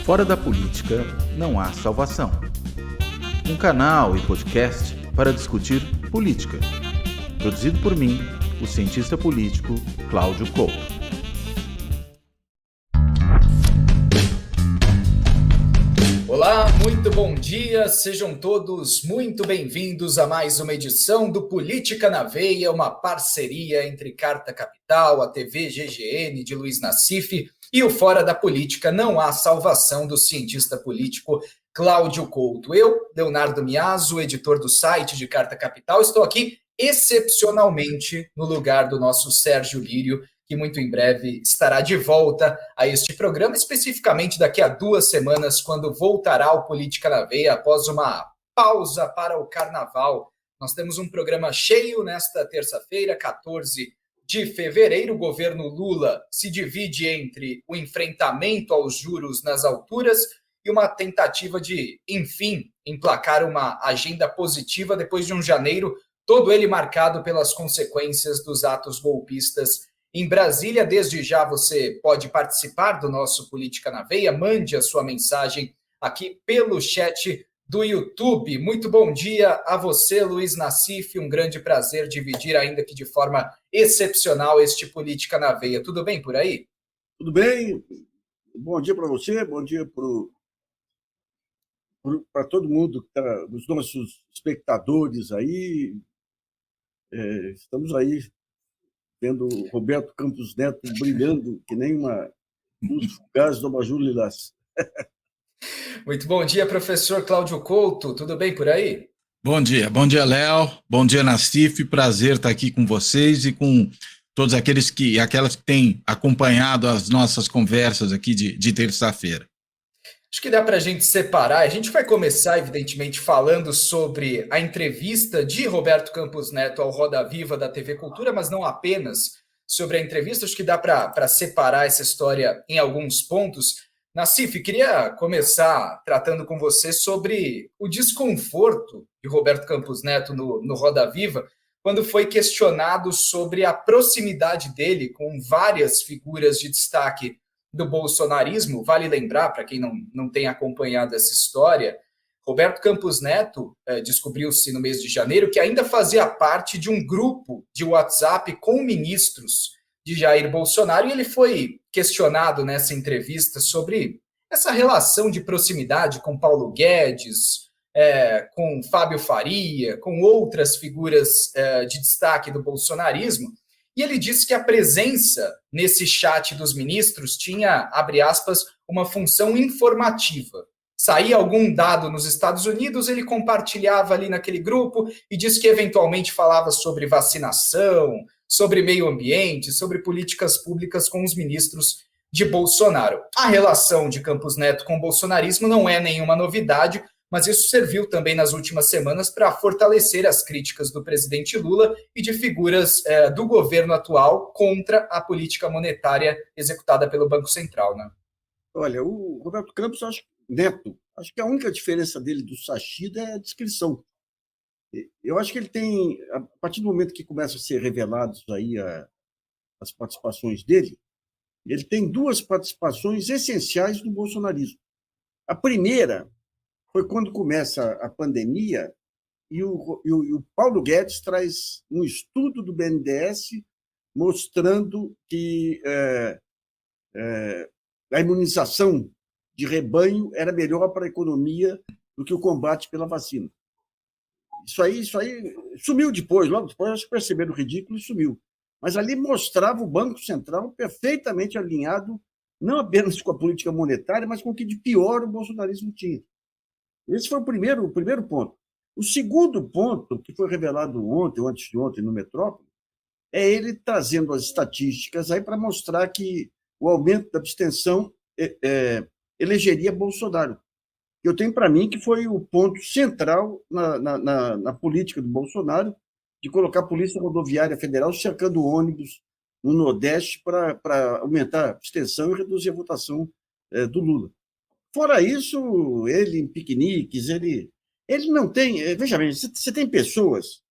Fora da política não há salvação. Um canal e podcast para discutir política. Produzido por mim, o cientista político Cláudio Couto. Olá, muito bom dia, sejam todos muito bem-vindos a mais uma edição do Política na Veia, uma parceria entre Carta Capital, a TV GGN de Luiz Nassif e o Fora da Política Não Há Salvação do cientista político Cláudio Couto. Eu, Leonardo Miazzo, editor do site de Carta Capital, estou aqui excepcionalmente no lugar do nosso Sérgio Lírio, que muito em breve estará de volta a este programa, especificamente daqui a 2 semanas, quando voltará o Política na Veia, após uma pausa para o Carnaval. Nós temos um programa cheio nesta terça-feira, 14 de fevereiro. O governo Lula se divide entre o enfrentamento aos juros nas alturas e uma tentativa de, enfim, emplacar uma agenda positiva depois de um janeiro, todo ele marcado pelas consequências dos atos golpistas em Brasília. Desde já você pode participar do nosso Política na Veia, mande a sua mensagem aqui pelo chat do YouTube. Muito bom dia a você, Luiz Nassif, um grande prazer dividir, ainda que de forma excepcional, este Política na Veia. Tudo bem por aí? Tudo bem, bom dia para você, bom dia para todo mundo, os nossos espectadores aí. Estamos aí vendo o Roberto Campos Neto brilhando que nem uma luz fugaz do abajur lilás. Muito bom dia, professor Cláudio Couto. Tudo bem por aí? Bom dia, Léo. Bom dia, Nassif. Prazer estar aqui com vocês e com todos aquelas que têm acompanhado as nossas conversas aqui de terça-feira. Acho que dá para a gente separar. A gente vai começar, evidentemente, falando sobre a entrevista de Roberto Campos Neto ao Roda Viva da TV Cultura, mas não apenas sobre a entrevista. Acho que dá para separar essa história em alguns pontos. Nassif, queria começar tratando com você sobre o desconforto de Roberto Campos Neto no Roda Viva, quando foi questionado sobre a proximidade dele com várias figuras de destaque do bolsonarismo. Vale lembrar, para quem não tem acompanhado essa história, Roberto Campos Neto descobriu-se no mês de janeiro que ainda fazia parte de um grupo de WhatsApp com ministros de Jair Bolsonaro, e ele foi questionado nessa entrevista sobre essa relação de proximidade com Paulo Guedes, com Fábio Faria, com outras figuras de destaque do bolsonarismo. E ele disse que a presença nesse chat dos ministros tinha, abre aspas, uma função informativa. Saía algum dado nos Estados Unidos, ele compartilhava ali naquele grupo e disse que eventualmente falava sobre vacinação, sobre meio ambiente, sobre políticas públicas com os ministros de Bolsonaro. A relação de Campos Neto com o bolsonarismo não é nenhuma novidade, mas isso serviu também nas últimas semanas para fortalecer as críticas do presidente Lula e de figuras do governo atual contra a política monetária executada pelo Banco Central, né? Olha, o Roberto Campos Neto, acho que a única diferença dele do Sachida é a descrição. Eu acho que ele tem, a partir do momento que começam a ser revelados aí as participações dele, ele tem 2 participações essenciais no bolsonarismo. A primeira foi quando começa a pandemia e o Paulo Guedes traz um estudo do BNDES mostrando que a imunização de rebanho era melhor para a economia do que o combate pela vacina. Isso aí sumiu depois, logo depois eles perceberam o ridículo e sumiu. Mas ali mostrava o Banco Central perfeitamente alinhado, não apenas com a política monetária, mas com o que de pior o bolsonarismo tinha. Esse foi o primeiro ponto. O segundo ponto, que foi revelado ontem ou antes de ontem no Metrópole, é ele trazendo as estatísticas aí para mostrar que o aumento da abstenção elegeria Bolsonaro. Eu tenho para mim que foi o ponto central na política do Bolsonaro, de colocar a Polícia Rodoviária Federal cercando onimbus no Nordeste para aumentar a abstenção e reduzir a votação do Lula. Fora isso, ele em piqueniques, ele não tem... Veja bem, você tem pessoas...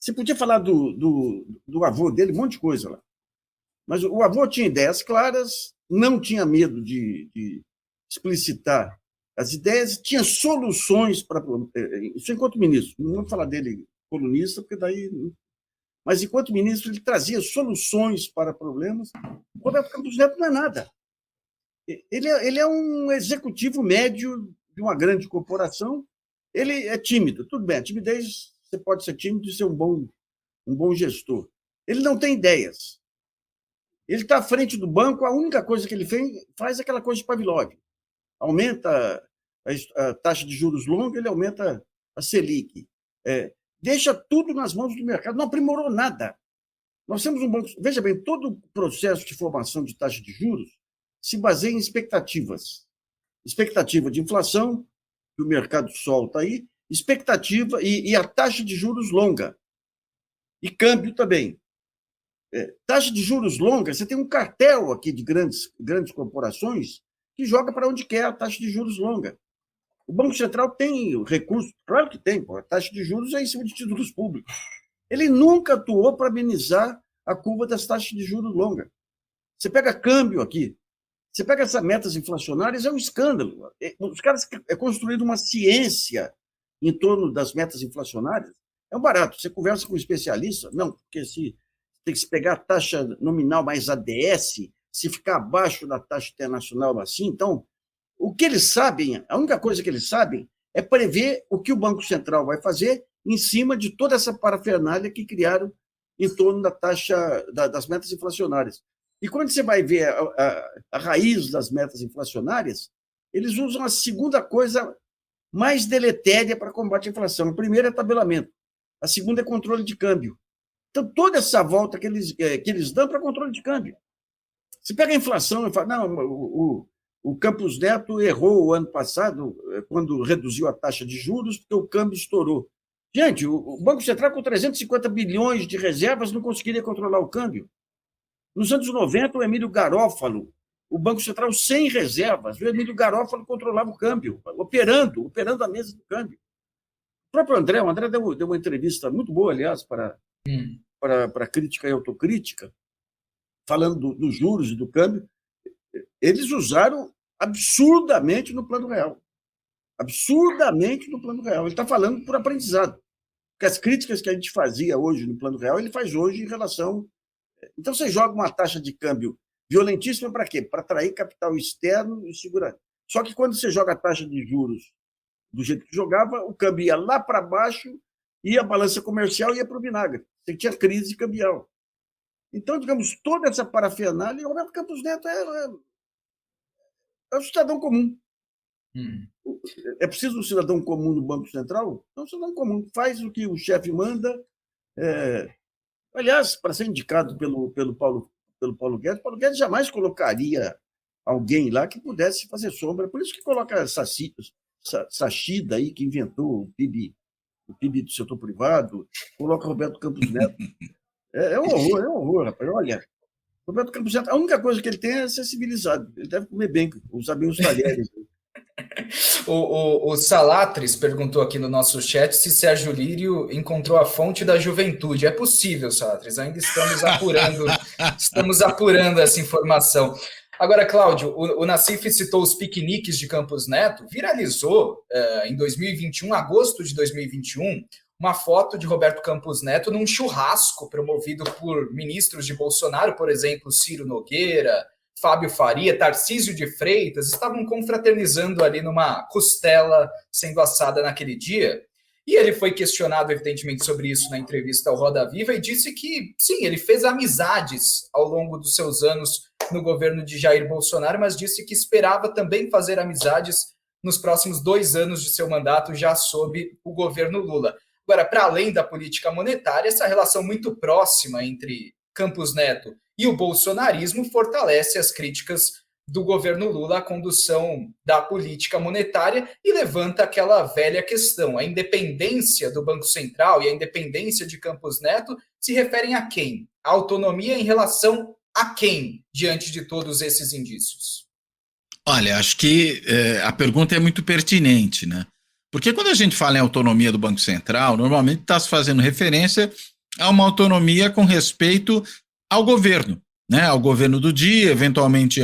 Você podia falar do avô dele, um monte de coisa lá. Mas o avô tinha ideias claras, não tinha medo de explicitar as ideias, tinha soluções para... Isso enquanto ministro, não vamos falar dele colunista, porque daí... Mas enquanto ministro ele trazia soluções para problemas. O Roberto Campos Neto não é nada. Ele é um executivo médio de uma grande corporação. Ele é tímido, tudo bem, a timidez, você pode ser tímido e ser um bom gestor. Ele não tem ideias. Ele está à frente do banco, a única coisa que ele faz é aquela coisa de Pavlov. Aumenta a taxa de juros longa, ele aumenta a Selic. Deixa tudo nas mãos do mercado, não aprimorou nada. Nós temos um banco... Veja bem, todo o processo de formação de taxa de juros se baseia em expectativas. Expectativa de inflação, que o mercado solta aí, expectativa e a taxa de juros longa. E câmbio também. Taxa de juros longa, você tem um cartel aqui de grandes corporações que joga para onde quer a taxa de juros longa. O Banco Central tem recursos, claro que tem, a taxa de juros é em cima de títulos públicos. Ele nunca atuou para amenizar a curva das taxas de juros longa. Você pega câmbio aqui, você pega essas metas inflacionárias, é um escândalo. Os caras construíram uma ciência em torno das metas inflacionárias, é um barato. Você conversa com um especialista, não, porque tem que se pegar a taxa nominal mais ADS, se ficar abaixo da taxa internacional assim, então, o que eles sabem, a única coisa que eles sabem é prever o que o Banco Central vai fazer em cima de toda essa parafernália que criaram em torno da taxa das metas inflacionárias. E quando você vai ver a raiz das metas inflacionárias, eles usam a segunda coisa mais deletéria para combate à inflação. A primeira é tabelamento, a segunda é controle de câmbio. Então, toda essa volta que eles dão para controle de câmbio. Você pega a inflação e fala, não, o Campos Neto errou o ano passado quando reduziu a taxa de juros porque o câmbio estourou. Gente, o Banco Central com 350 bilhões de reservas não conseguiria controlar o câmbio. Nos anos 90, o Emílio Garófalo, o Banco Central sem reservas, o Emílio Garófalo controlava o câmbio, operando a mesa do câmbio. O próprio André, deu uma entrevista muito boa, aliás, para Crítica e Autocrítica, falando dos juros e do câmbio. Eles usaram absurdamente no Plano Real. Absurdamente no Plano Real. Ele está falando por aprendizado. Porque as críticas que a gente fazia hoje no Plano Real, ele faz hoje em relação... Então, você joga uma taxa de câmbio violentíssima para quê? Para atrair capital externo e segurar. Só que quando você joga a taxa de juros do jeito que jogava, o câmbio ia lá para baixo e a balança comercial ia para o vinagre. Você tinha crise cambial. Então, digamos, toda essa parafernália, o Roberto Campos Neto é um cidadão comum. É preciso um cidadão comum no Banco Central? É um cidadão comum, faz o que o chefe manda. Aliás, para ser indicado pelo Paulo Guedes jamais colocaria alguém lá que pudesse fazer sombra. Por isso que coloca Sachida aí, que inventou o PIB do setor privado, coloca Roberto Campos Neto. É um horror, rapaz. Olha, Roberto Campos Neto, a única coisa que ele tem é ser civilizado. Ele deve comer bem, usar bem os talheres. O Salatres perguntou aqui no nosso chat se Sérgio Lírio encontrou a fonte da juventude. É possível, Salatres, ainda estamos apurando essa informação. Agora, Cláudio, o Nassif citou os piqueniques de Campos Neto, viralizou em 2021, agosto de 2021, uma foto de Roberto Campos Neto num churrasco promovido por ministros de Bolsonaro, por exemplo, Ciro Nogueira, Fábio Faria, Tarcísio de Freitas, estavam confraternizando ali numa costela sendo assada naquele dia. E ele foi questionado, evidentemente, sobre isso na entrevista ao Roda Viva e disse que, sim, ele fez amizades ao longo dos seus anos no governo de Jair Bolsonaro, mas disse que esperava também fazer amizades nos próximos 2 anos de seu mandato, já sob o governo Lula. Agora, para além da política monetária, essa relação muito próxima entre Campos Neto e o bolsonarismo fortalece as críticas do governo Lula à condução da política monetária e levanta aquela velha questão. A independência do Banco Central e a independência de Campos Neto se referem a quem? A autonomia em relação a quem, diante de todos esses indícios? Olha, acho que a pergunta é muito pertinente, né? Porque quando a gente fala em autonomia do Banco Central, normalmente está se fazendo referência a uma autonomia com respeito ao governo, né? Ao governo do dia, eventualmente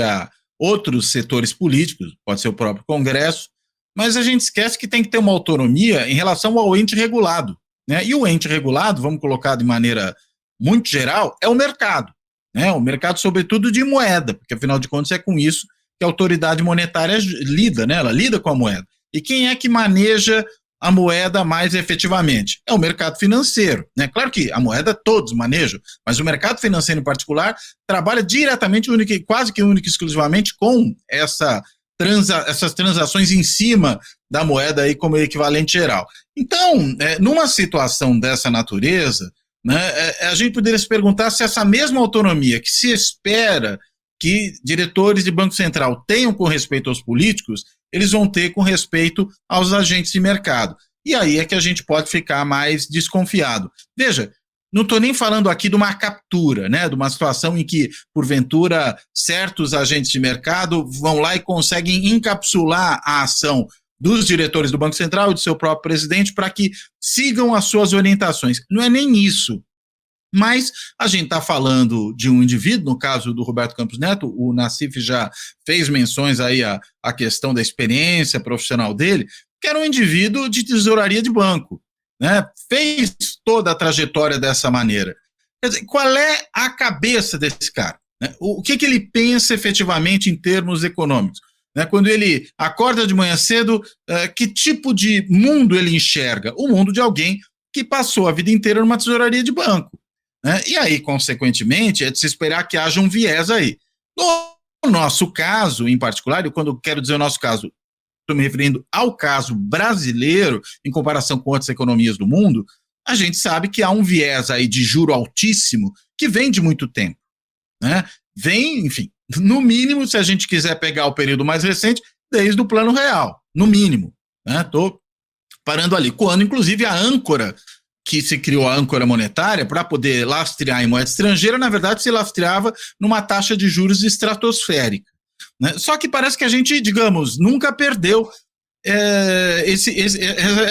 outros setores políticos, pode ser o próprio Congresso, mas a gente esquece que tem que ter uma autonomia em relação ao ente regulado, né? E o ente regulado, vamos colocar de maneira muito geral, é o mercado, né? O mercado, sobretudo, de moeda, porque, afinal de contas, é com isso que a autoridade monetária lida, né? Ela lida com a moeda. E quem é que maneja a moeda mais efetivamente? É o mercado financeiro, né? Claro que a moeda todos manejam, mas o mercado financeiro em particular trabalha diretamente, quase que única e exclusivamente com essas transações em cima da moeda aí como equivalente geral. Então, numa situação dessa natureza, né, a gente poderia se perguntar se essa mesma autonomia que se espera que diretores de Banco Central tenham com respeito aos políticos, eles vão ter com respeito aos agentes de mercado. E aí é que a gente pode ficar mais desconfiado. Veja, não estou nem falando aqui de uma captura, né, de uma situação em que, porventura, certos agentes de mercado vão lá e conseguem encapsular a ação dos diretores do Banco Central e do seu próprio presidente para que sigam as suas orientações. Não é nem isso. Mas a gente está falando de um indivíduo, no caso do Roberto Campos Neto, o Nassif já fez menções aí à questão da experiência profissional dele, que era um indivíduo de tesouraria de banco, né? Fez toda a trajetória dessa maneira. Quer dizer, qual é a cabeça desse cara? Né? O que ele pensa efetivamente em termos econômicos? Né? Quando ele acorda de manhã cedo, que tipo de mundo ele enxerga? O mundo de alguém que passou a vida inteira numa tesouraria de banco. Né? E aí, consequentemente, é de se esperar que haja um viés aí. No nosso caso, em particular, e quando eu quero dizer o nosso caso, estou me referindo ao caso brasileiro, em comparação com outras economias do mundo, a gente sabe que há um viés aí de juro altíssimo que vem de muito tempo. Né? Vem, enfim, no mínimo, se a gente quiser pegar o período mais recente, desde o Plano Real, no mínimo. Estou parando ali, quando, inclusive, a âncora que se criou, a âncora monetária, para poder lastrear em moeda estrangeira, na verdade, se lastreava numa taxa de juros estratosférica. Né? Só que parece que a gente, digamos, nunca perdeu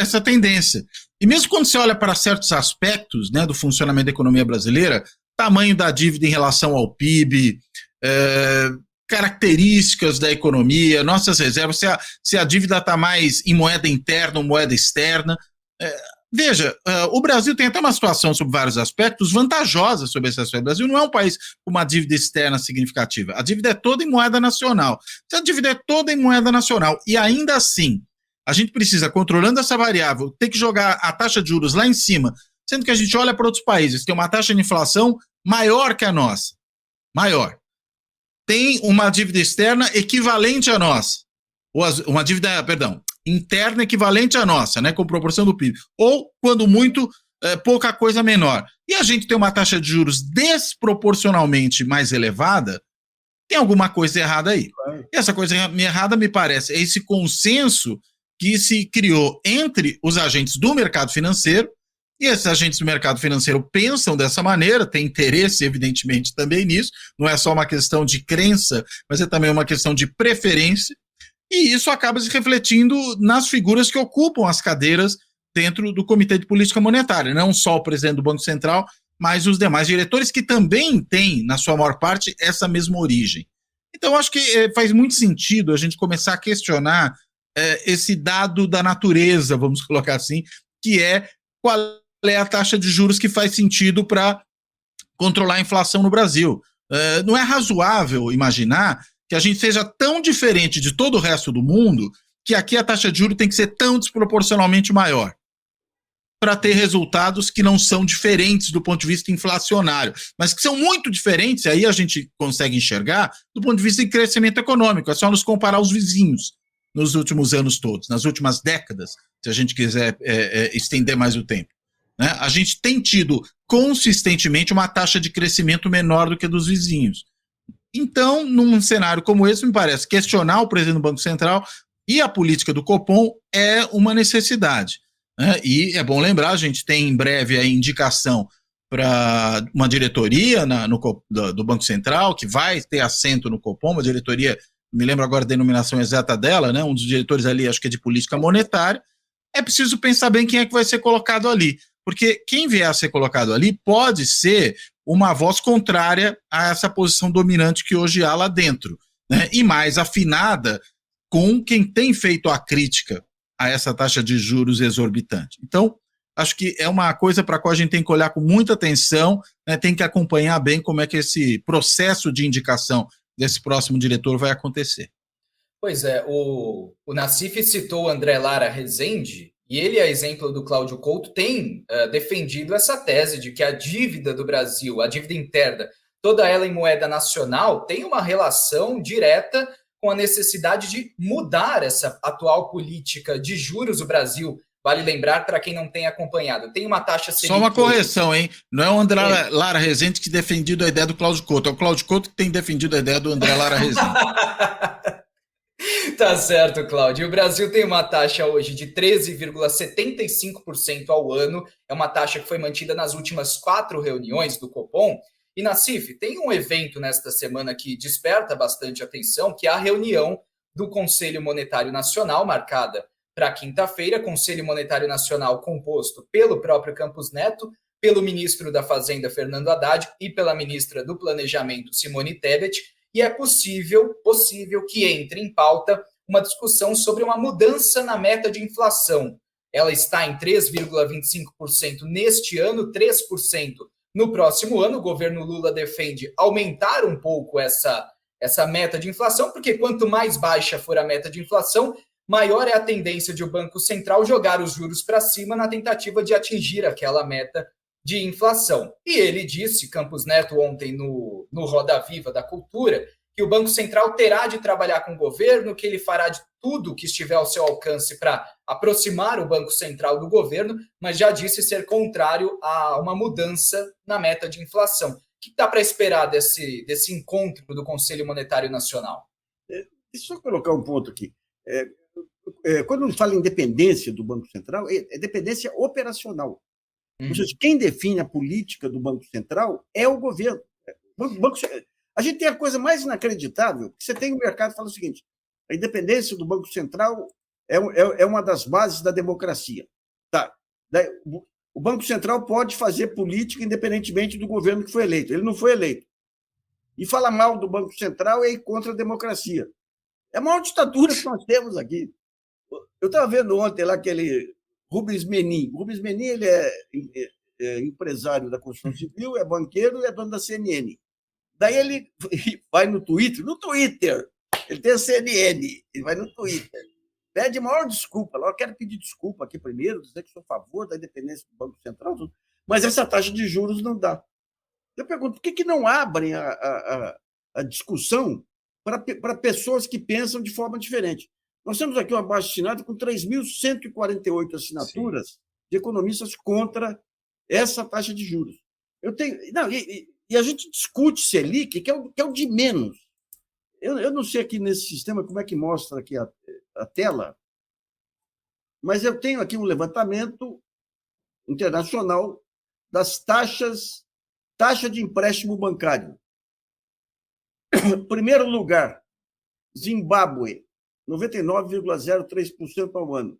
essa tendência. E mesmo quando você olha para certos aspectos, né, do funcionamento da economia brasileira, tamanho da dívida em relação ao PIB, características da economia, nossas reservas, se a dívida está mais em moeda interna ou moeda externa. Veja, o Brasil tem até uma situação, sob vários aspectos, vantajosa sobre esse aspecto. O Brasil não é um país com uma dívida externa significativa. A dívida é toda em moeda nacional. Se a dívida é toda em moeda nacional e ainda assim a gente precisa, controlando essa variável, ter que jogar a taxa de juros lá em cima, sendo que a gente olha para outros países que tem uma taxa de inflação maior que a nossa, maior. Tem uma dívida externa equivalente à nossa, ou uma dívida, interna equivalente à nossa, né, com proporção do PIB, ou, quando muito, pouca coisa menor. E a gente tem uma taxa de juros desproporcionalmente mais elevada, tem alguma coisa errada aí. E essa coisa errada, me parece, é esse consenso que se criou entre os agentes do mercado financeiro, e esses agentes do mercado financeiro pensam dessa maneira, têm interesse, evidentemente, também nisso, não é só uma questão de crença, mas é também uma questão de preferência, e isso acaba se refletindo nas figuras que ocupam as cadeiras dentro do Comitê de Política Monetária, não só o presidente do Banco Central, mas os demais diretores que também têm, na sua maior parte, essa mesma origem. Então, acho que faz muito sentido a gente começar a questionar esse dado da natureza, vamos colocar assim, que é qual é a taxa de juros que faz sentido para controlar a inflação no Brasil. Não é razoável imaginar que a gente seja tão diferente de todo o resto do mundo que aqui a taxa de juros tem que ser tão desproporcionalmente maior para ter resultados que não são diferentes do ponto de vista inflacionário, mas que são muito diferentes, aí a gente consegue enxergar do ponto de vista de crescimento econômico. É só nos comparar aos vizinhos nos últimos anos todos, nas últimas décadas, se a gente quiser estender mais o tempo. Né? A gente tem tido consistentemente uma taxa de crescimento menor do que a dos vizinhos. Então, num cenário como esse, me parece questionar o presidente do Banco Central e a política do Copom é uma necessidade. Né? E é bom lembrar, a gente tem em breve a indicação para uma diretoria do Banco Central, que vai ter assento no Copom, uma diretoria, me lembro agora a denominação exata dela, né? Um dos diretores ali, acho que é de política monetária. É preciso pensar bem quem é que vai ser colocado ali, porque quem vier a ser colocado ali pode ser uma voz contrária a essa posição dominante que hoje há lá dentro. né, e mais afinada com quem tem feito a crítica a essa taxa de juros exorbitante. Então, acho que é uma coisa para a qual a gente tem que olhar com muita atenção, né, tem que acompanhar bem como é que esse processo de indicação desse próximo diretor vai acontecer. Pois é, o Nassif citou o André Lara Rezende, e ele, a exemplo do Cláudio Couto, tem defendido essa tese de que a dívida do Brasil, a dívida interna, toda ela em moeda nacional, tem uma relação direta com a necessidade de mudar essa atual política de juros do Brasil. Vale lembrar, para quem não tem acompanhado, tem uma taxa Selic. Só uma correção, hein? Não é o André Lara Rezende que tem defendido a ideia do Cláudio Couto, é o Cláudio Couto que tem defendido a ideia do André Lara Rezende. Tá certo, Cláudio. O Brasil tem uma taxa hoje de 13,75% ao ano. É uma taxa que foi mantida nas últimas 4 reuniões do Copom. E, Nassif, tem um evento nesta semana que desperta bastante atenção, que é a reunião do Conselho Monetário Nacional, marcada para quinta-feira. Conselho Monetário Nacional composto pelo próprio Campos Neto, pelo ministro da Fazenda, Fernando Haddad, e pela ministra do Planejamento, Simone Tebet. E é possível que entre em pauta uma discussão sobre uma mudança na meta de inflação. Ela está em 3,25% neste ano, 3% no próximo ano. O governo Lula defende aumentar um pouco essa meta de inflação, porque quanto mais baixa for a meta de inflação, maior é a tendência de o Banco Central jogar os juros para cima na tentativa de atingir aquela meta de inflação. E ele disse, Campos Neto, ontem no Roda Viva da Cultura, que o Banco Central terá de trabalhar com o governo, que ele fará de tudo que estiver ao seu alcance para aproximar o Banco Central do governo, mas já disse ser contrário a uma mudança na meta de inflação. O que dá para esperar desse encontro do Conselho Monetário Nacional? Deixa eu colocar um ponto aqui. Quando fala em independência do Banco Central, é dependência operacional. Ou seja, quem define a política do Banco Central é o governo. A gente tem a coisa mais inacreditável, que você tem o mercado que fala o seguinte: a independência do Banco Central é uma das bases da democracia. Tá. O Banco Central pode fazer política independentemente do governo que foi eleito. Ele não foi eleito. E falar mal do Banco Central é ir contra a democracia. É a maior ditadura que nós temos aqui. Eu estava vendo ontem lá aquele Rubens Menin. Rubens Menin ele é empresário da construção civil, é banqueiro e é dono da CNN. Daí ele vai no Twitter, ele tem a CNN, ele vai no Twitter, pede maior desculpa. Eu quero pedir desculpa aqui primeiro, dizer que sou a favor da independência do Banco Central, mas essa taxa de juros não dá. Eu pergunto, por que não abrem a discussão para pessoas que pensam de forma diferente? Nós temos aqui um abaixo-assinado com 3.148 assinaturas de economistas contra essa taxa de juros. E a gente discute Selic, que é o de menos. Eu não sei aqui nesse sistema como é que mostra aqui a tela, mas eu tenho aqui um levantamento internacional das taxa de empréstimo bancário. Primeiro lugar, Zimbábue, 99,03% ao ano.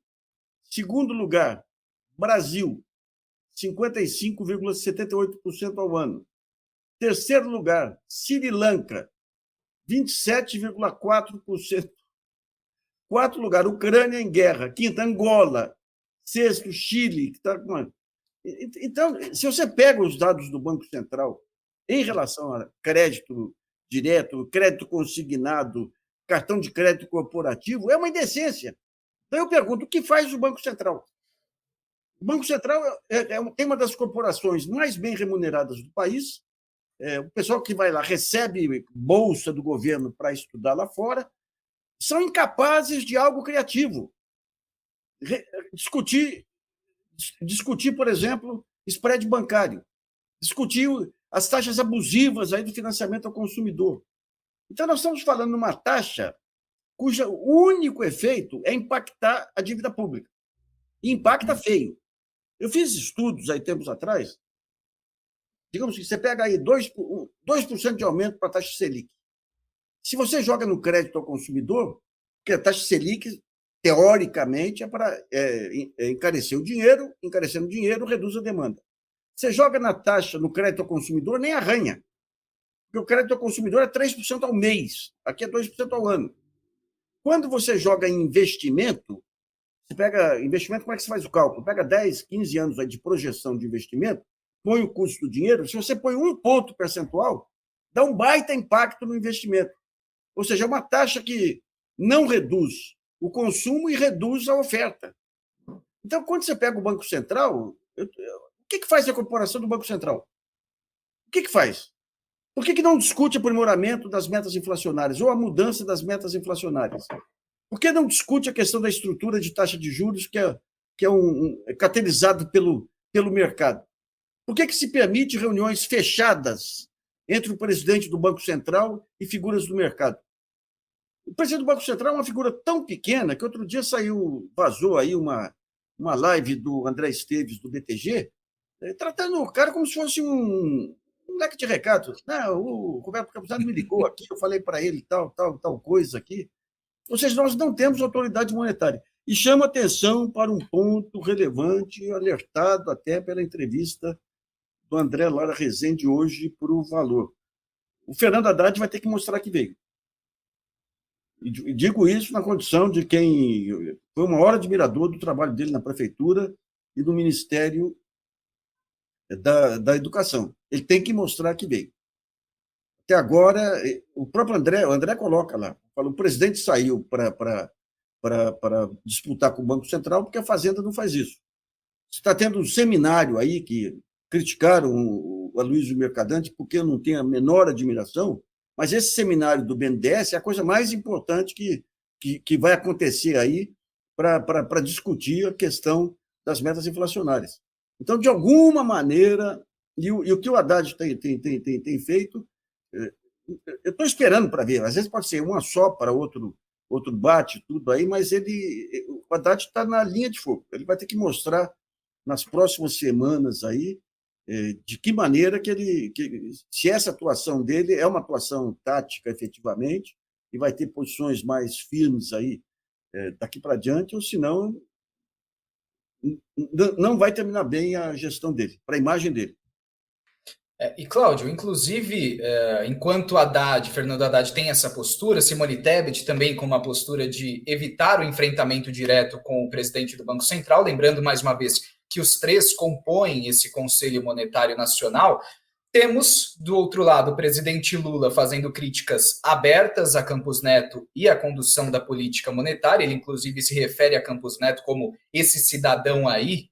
Segundo lugar, Brasil, 55,78% ao ano. Terceiro lugar, Sri Lanka, 27,4%. Quarto lugar, Ucrânia em guerra. Quinto, Angola. Sexto, Chile. Então, se você pega os dados do Banco Central em relação a crédito direto, crédito consignado, cartão de crédito corporativo, é uma indecência. Então, eu pergunto, o que faz o Banco Central? O Banco Central tem uma das corporações mais bem remuneradas do país. O pessoal que vai lá recebe bolsa do governo para estudar lá fora, são incapazes de algo criativo. Discutir, por exemplo, spread bancário, discutir as taxas abusivas aí do financiamento ao consumidor. Então, nós estamos falando de uma taxa cujo único efeito é impactar a dívida pública. E impacta feio. Eu fiz estudos aí tempos atrás. Digamos que você pega aí 2% de aumento para a taxa Selic. Se você joga no crédito ao consumidor, que a taxa Selic, teoricamente, é para encarecer o dinheiro, encarecendo o dinheiro, reduz a demanda. Você joga na taxa, no crédito ao consumidor, nem arranha. Porque o crédito ao consumidor é 3% ao mês, aqui é 2% ao ano. Quando você joga em investimento, você pega investimento, como é que você faz o cálculo? Pega 10, 15 anos aí de projeção de investimento, põe o custo do dinheiro, se você põe 1 ponto percentual, dá um baita impacto no investimento. Ou seja, é uma taxa que não reduz o consumo e reduz a oferta. Então, quando você pega o Banco Central, o que faz a corporação do Banco Central? O que faz? Por que não discute o aprimoramento das metas inflacionárias ou a mudança das metas inflacionárias? Por que não discute a questão da estrutura de taxa de juros que é caracterizado pelo mercado? Por que se permite reuniões fechadas entre o presidente do Banco Central e figuras do mercado? O presidente do Banco Central é uma figura tão pequena que outro dia vazou aí uma live do André Esteves, do BTG, tratando o cara como se fosse um leque de recado. Não, o Roberto Campos Neto me ligou aqui, eu falei para ele tal coisa aqui. Ou seja, nós não temos autoridade monetária. E chama atenção para um ponto relevante, alertado até pela entrevista do André Lara Rezende hoje para o Valor. O Fernando Haddad vai ter que mostrar que veio. E digo isso na condição de quem foi o maior admirador do trabalho dele na prefeitura e no Ministério da Educação. Ele tem que mostrar que veio. Até agora, o próprio André coloca lá, fala, o presidente saiu para disputar com o Banco Central porque a Fazenda não faz isso. Você está tendo um seminário aí que criticaram o Aloysio Mercadante porque eu não tenho a menor admiração, mas esse seminário do BNDES é a coisa mais importante que vai acontecer aí para discutir a questão das metas inflacionárias. Então, de alguma maneira, e o que o Haddad tem feito, eu estou esperando para ver, às vezes pode ser uma só para outro bate, tudo aí, mas o Haddad está na linha de fogo. Ele vai ter que mostrar nas próximas semanas aí de que maneira se essa atuação dele é uma atuação tática, efetivamente, e vai ter posições mais firmes aí daqui para diante, ou senão não vai terminar bem a gestão dele, para a imagem dele. E, Cláudio, inclusive, enquanto Fernando Haddad tem essa postura, Simone Tebet também com uma postura de evitar o enfrentamento direto com o presidente do Banco Central, lembrando mais uma vez que os três compõem esse Conselho Monetário Nacional, temos, do outro lado, o presidente Lula fazendo críticas abertas a Campos Neto e à condução da política monetária, ele inclusive se refere a Campos Neto como esse cidadão aí,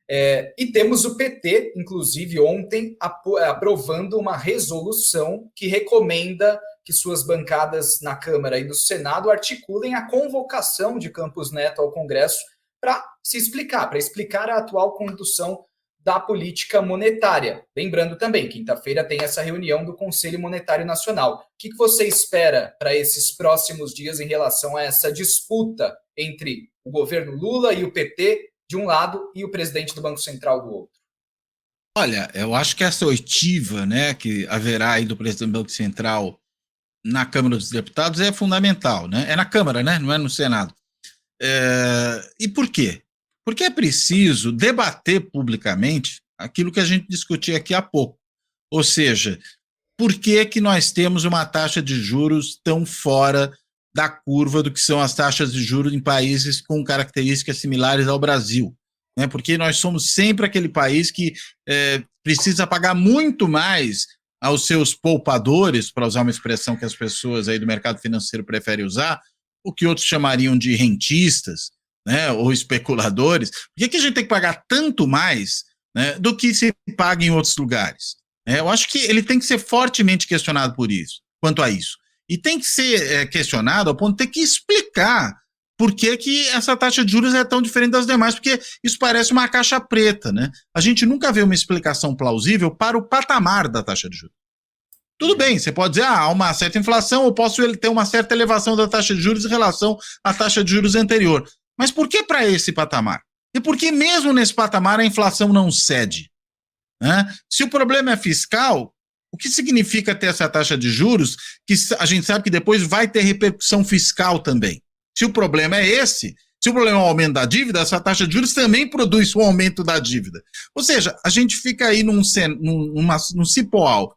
e temos o PT, inclusive ontem, aprovando uma resolução que recomenda que suas bancadas na Câmara e no Senado articulem a convocação de Campos Neto ao Congresso para explicar a atual condução da política monetária. Lembrando também, quinta-feira tem essa reunião do Conselho Monetário Nacional. O que você espera para esses próximos dias em relação a essa disputa entre o governo Lula e o PT, de um lado, e o presidente do Banco Central do outro? Olha, eu acho que essa oitiva, né, que haverá aí do presidente do Banco Central na Câmara dos Deputados é fundamental, né? É na Câmara, né? Não é no Senado. E por quê? Porque é preciso debater publicamente aquilo que a gente discutiu aqui há pouco. Ou seja, por que nós temos uma taxa de juros tão fora da curva do que são as taxas de juros em países com características similares ao Brasil? Né? Porque nós somos sempre aquele país que precisa pagar muito mais aos seus poupadores, para usar uma expressão que as pessoas aí do mercado financeiro preferem usar, o que outros chamariam de rentistas, né, ou especuladores. Por que a gente tem que pagar tanto mais, né, do que se paga em outros lugares? Eu acho que ele tem que ser fortemente questionado quanto a isso. E tem que ser questionado ao ponto de ter que explicar por que essa taxa de juros é tão diferente das demais, porque isso parece uma caixa preta, né? A gente nunca vê uma explicação plausível para o patamar da taxa de juros. Tudo bem, você pode dizer, há uma certa inflação, ou posso ter uma certa elevação da taxa de juros em relação à taxa de juros anterior. Mas por que para esse patamar? E por que mesmo nesse patamar a inflação não cede? Né? Se o problema é fiscal, o que significa ter essa taxa de juros, que a gente sabe que depois vai ter repercussão fiscal também? Se o problema é esse, se o problema é o aumento da dívida, essa taxa de juros também produz um aumento da dívida. Ou seja, a gente fica aí num cipoal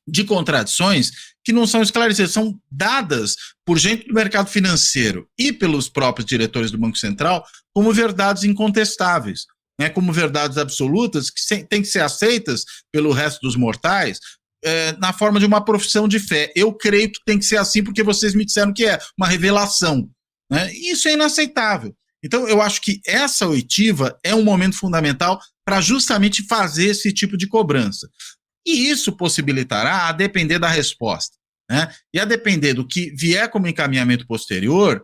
de contradições que não são esclarecidas, são dadas por gente do mercado financeiro e pelos próprios diretores do Banco Central como verdades incontestáveis, né, como verdades absolutas que têm que ser aceitas pelo resto dos mortais na forma de uma profissão de fé. Eu creio que tem que ser assim porque vocês me disseram que é uma revelação, né? Isso é inaceitável. Então, eu acho que essa oitiva é um momento fundamental para justamente fazer esse tipo de cobrança. E isso possibilitará, a depender da resposta, né? E a depender do que vier como encaminhamento posterior,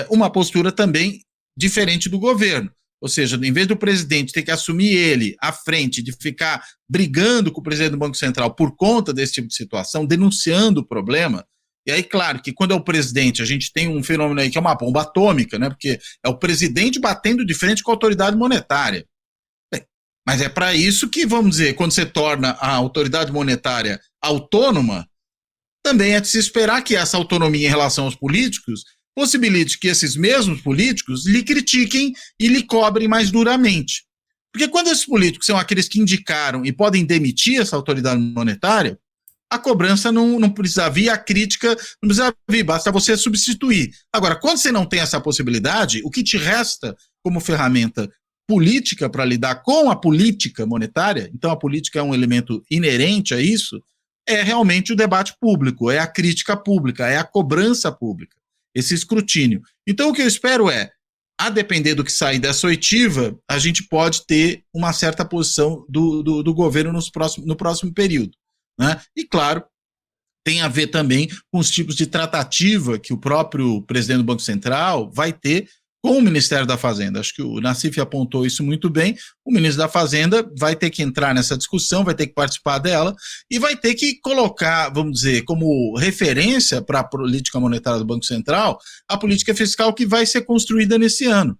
uma postura também diferente do governo. Ou seja, em vez do presidente ter que assumir ele à frente de ficar brigando com o presidente do Banco Central por conta desse tipo de situação, denunciando o problema, e aí, claro, que quando é o presidente, a gente tem um fenômeno aí que é uma bomba atômica, né? Porque é o presidente batendo de frente com a autoridade monetária. Mas é para isso que, vamos dizer, quando você torna a autoridade monetária autônoma, também é de se esperar que essa autonomia em relação aos políticos possibilite que esses mesmos políticos lhe critiquem e lhe cobrem mais duramente. Porque quando esses políticos são aqueles que indicaram e podem demitir essa autoridade monetária, a cobrança não precisa vir, a crítica não precisa vir, basta você substituir. Agora, quando você não tem essa possibilidade, o que te resta como ferramenta política para lidar com a política monetária, então a política é um elemento inerente a isso, é realmente o debate público, é a crítica pública, é a cobrança pública, esse escrutínio. Então o que eu espero a depender do que sair dessa oitiva, a gente pode ter uma certa posição do governo no próximo período, né? E claro, tem a ver também com os tipos de tratativa que o próprio presidente do Banco Central vai ter com o Ministério da Fazenda. Acho que o Nassif apontou isso muito bem. O ministro da Fazenda vai ter que entrar nessa discussão, vai ter que participar dela e vai ter que colocar, vamos dizer, como referência para a política monetária do Banco Central, a política fiscal que vai ser construída nesse ano,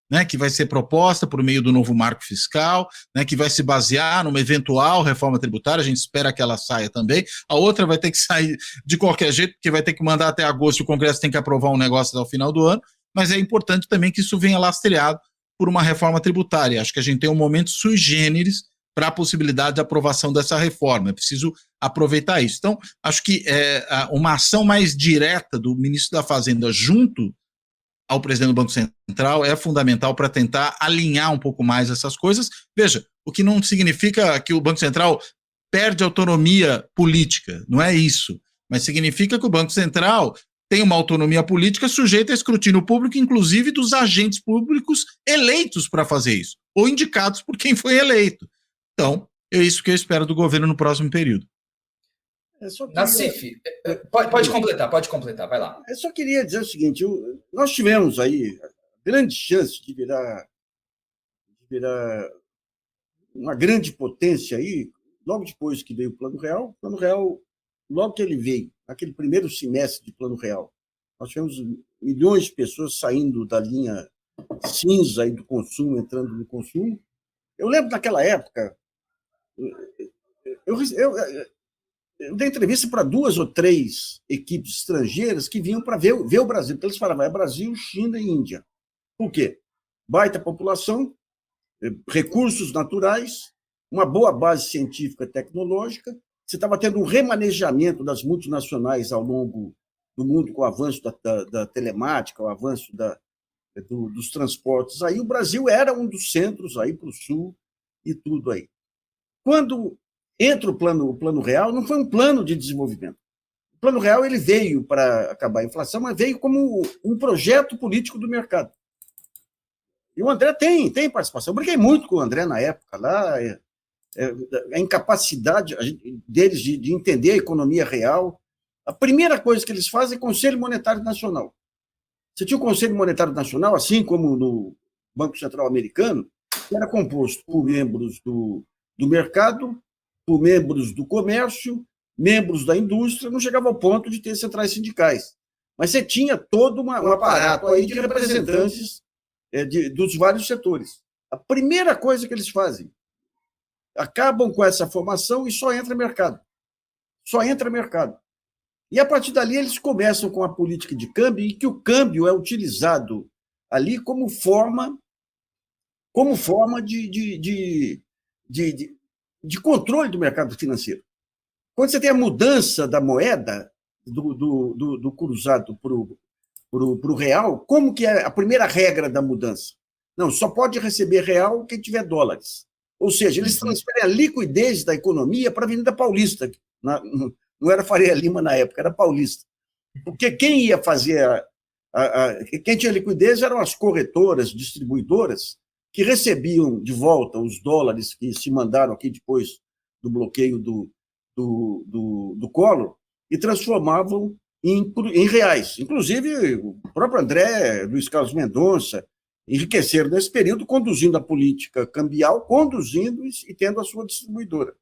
né, que vai ser proposta por meio do novo marco fiscal, né, que vai se basear numa eventual reforma tributária, a gente espera que ela saia também. A outra vai ter que sair de qualquer jeito, porque vai ter que mandar até agosto, o Congresso tem que aprovar um negócio até o final do ano, mas é importante também que isso venha lastreado por uma reforma tributária. Acho que a gente tem um momento sui generis para a possibilidade de aprovação dessa reforma. É preciso aproveitar isso. Então, acho que uma ação mais direta do ministro da Fazenda junto ao presidente do Banco Central é fundamental para tentar alinhar um pouco mais essas coisas. Veja, o que não significa que o Banco Central perde autonomia política, não é isso, mas significa que o Banco Central tem uma autonomia política sujeita a escrutínio público, inclusive dos agentes públicos eleitos para fazer isso, ou indicados por quem foi eleito. Então, é isso que eu espero do governo no próximo período. Nassif, pode completar, vai lá. Eu só queria dizer o seguinte, nós tivemos aí grande chance de virar uma grande potência aí, logo depois que veio o Plano Real. Logo que ele veio, naquele primeiro semestre de Plano Real, nós tivemos milhões de pessoas saindo da linha cinza aí do consumo, entrando no consumo. Eu lembro naquela época, eu dei entrevista para 2 ou 3 equipes estrangeiras que vinham para ver o Brasil. Então, eles falavam, é Brasil, China e Índia. Por quê? Baita população, recursos naturais, uma boa base científica e tecnológica. Você estava tendo um remanejamento das multinacionais ao longo do mundo com o avanço da telemática, o avanço dos transportes. Aí o Brasil era um dos centros aí para o sul e tudo aí. Quando entra o plano Real, não foi um plano de desenvolvimento. O Plano Real ele veio para acabar a inflação, mas veio como um projeto político do mercado. E o André tem participação. Eu briguei muito com o André na época, lá, a incapacidade deles de entender a economia real. A primeira coisa que eles fazem é Conselho Monetário Nacional. Você tinha o Conselho Monetário Nacional, assim como no Banco Central Americano, que era composto por membros do mercado, por membros do comércio, membros da indústria, não chegava ao ponto de ter centrais sindicais. Mas você tinha todo um aparato aí de representantes dos vários setores. A primeira coisa que eles fazem, acabam com essa formação e só entra mercado. Só entra mercado. E a partir dali eles começam com a política de câmbio, e que o câmbio é utilizado ali como forma de controle do mercado financeiro. quando você tem a mudança da moeda, do cruzado para o real, como que é a primeira regra da mudança? Não, só pode receber real quem tiver dólares. Ou seja, eles transferem a liquidez da economia para a Avenida Paulista. Não era Faria Lima na época, era Paulista. Porque quem ia fazer quem tinha liquidez eram as corretoras, distribuidoras, que recebiam de volta os dólares que se mandaram aqui depois do bloqueio do Collor e transformavam em reais. Inclusive, o próprio André Luiz Carlos Mendonça enriqueceram nesse período, conduzindo a política cambial, conduzindo e tendo a sua distribuidora.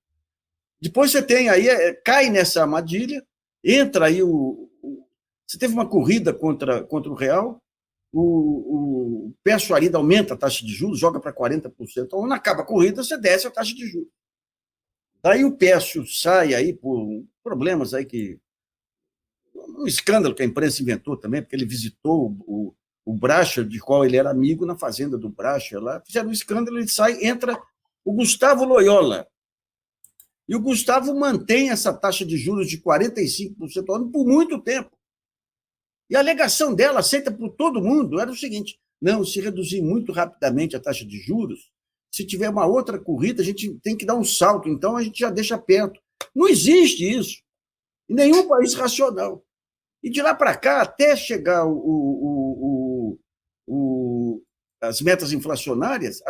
Depois você tem aí, cai nessa armadilha, entra aí você teve uma corrida contra o real, o Pércio Arida aumenta a taxa de juros, joga para 40%. Então, quando acaba a corrida, você desce a taxa de juros. Daí o Pércio sai aí por problemas aí um escândalo que a imprensa inventou também, porque ele visitou o Bracha, de qual ele era amigo, na fazenda do Bracha lá, fizeram um escândalo, ele sai, entra o Gustavo Loyola. E o Gustavo mantém essa taxa de juros de 45% ao ano por muito tempo. E a alegação dela, aceita por todo mundo, era o seguinte: não, se reduzir muito rapidamente a taxa de juros, se tiver uma outra corrida, a gente tem que dar um salto, então a gente já deixa perto. Não existe isso em nenhum país racional. E de lá para cá, até chegar as metas inflacionárias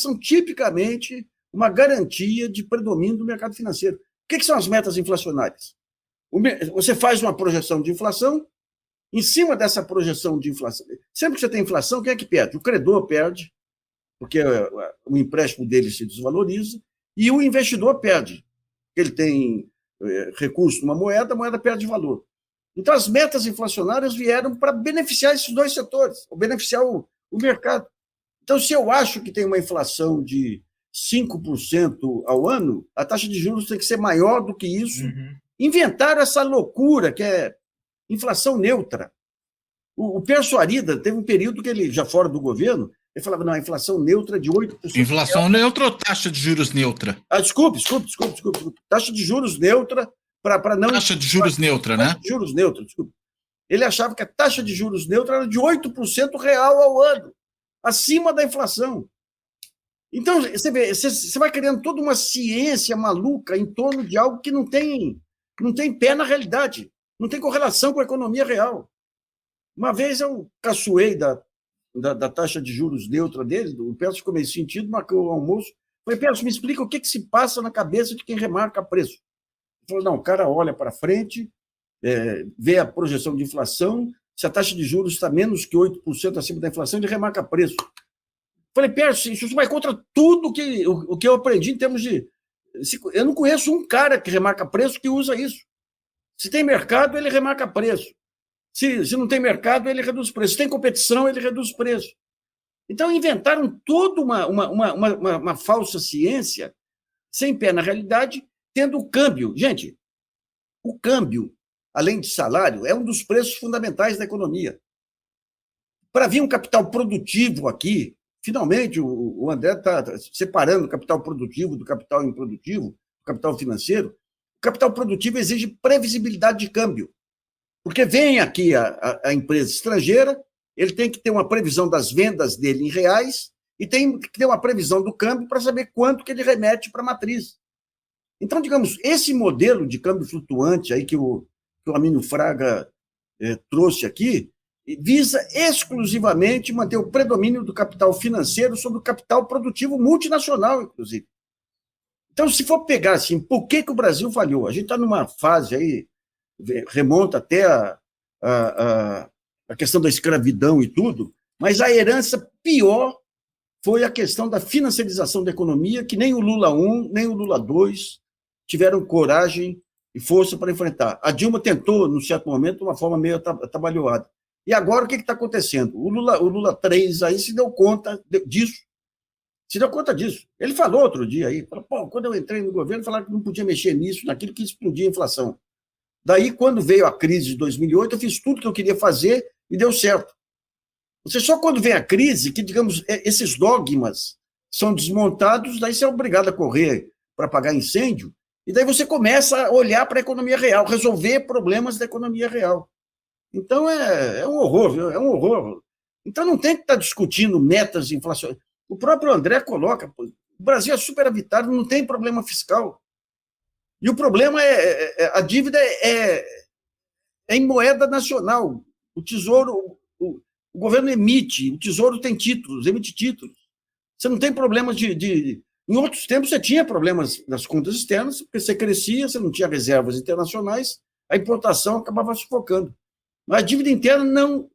são tipicamente uma garantia de predomínio do mercado financeiro. O que são as metas inflacionárias? Você faz uma projeção de inflação, em cima dessa projeção de inflação, sempre que você tem inflação, quem é que perde? O credor perde, porque o empréstimo dele se desvaloriza, e o investidor perde. Ele tem recurso numa moeda, a moeda perde valor. Então, as metas inflacionárias vieram para beneficiar esses dois setores, ou beneficiar o mercado. Então, se eu acho que tem uma inflação de 5% ao ano, a taxa de juros tem que ser maior do que isso. Inventaram essa loucura que é inflação neutra. O Pércio Arida teve um período que ele, já fora do governo, ele falava, não, a inflação neutra é de 8%. Inflação neutra ou taxa de juros neutra? Desculpe. Taxa de juros neutra para não... Taxa de juros neutra, né? Taxa de juros neutra, desculpe. Ele achava que a taxa de juros neutra era de 8% real ao ano, acima da inflação. Então, você vai criando toda uma ciência maluca em torno de algo que não tem pé na realidade, não tem correlação com a economia real. Uma vez eu caçoei da taxa de juros neutra dele, o Pércio ficou meio sentido, marcou o almoço. Falei, Pércio, me explica o que se passa na cabeça de quem remarca preço. Ele falou, não, o cara olha para frente, vê a projeção de inflação, se a taxa de juros está menos que 8% acima da inflação, ele remarca preço. Falei, Pércio, isso vai contra tudo o que eu aprendi em termos de... Eu não conheço um cara que remarca preço que usa isso. Se tem mercado, ele remarca preço. Se não tem mercado, ele reduz preço. Se tem competição, ele reduz preço. Então, inventaram toda uma falsa ciência, sem pé na realidade, tendo o câmbio. Gente, o câmbio, além de salário, é um dos preços fundamentais da economia. Para vir um capital produtivo aqui, finalmente o André está separando o capital produtivo do capital improdutivo, do capital financeiro. O capital produtivo exige previsibilidade de câmbio, porque vem aqui a empresa estrangeira, ele tem que ter uma previsão das vendas dele em reais e tem que ter uma previsão do câmbio para saber quanto que ele remete para a matriz. Então, digamos, esse modelo de câmbio flutuante aí que o Amínio Fraga trouxe aqui, visa exclusivamente manter o predomínio do capital financeiro sobre o capital produtivo multinacional, inclusive. Então, se for pegar assim, por que o Brasil falhou? A gente está numa fase aí, remonta até a questão da escravidão e tudo, mas a herança pior foi a questão da financiarização da economia, que nem o Lula 1, nem o Lula 2 tiveram coragem e força para enfrentar. A Dilma tentou, num certo momento, de uma forma meio atabalhoada. E agora o que está acontecendo? O Lula 3 aí se deu conta disso. Ele falou outro dia aí, quando eu entrei no governo, falaram que não podia mexer nisso, naquilo que explodia a inflação. Daí, quando veio a crise de 2008, eu fiz tudo que eu queria fazer e deu certo. Só quando vem a crise que, digamos, esses dogmas são desmontados, daí você é obrigado a correr para apagar incêndio E daí você começa a olhar para a economia real, resolver problemas da economia real. Então, é um horror, viu? É um horror. Então, não tem que estar discutindo metas inflacionárias. O próprio André coloca, o Brasil é superavitário, não tem problema fiscal. E o problema a dívida é em moeda nacional. O Tesouro, o governo emite, o Tesouro tem títulos, emite títulos. Você não tem problemas de... Em outros tempos, você tinha problemas nas contas externas, porque você crescia, você não tinha reservas internacionais, a importação acabava sufocando. Mas a dívida interna não,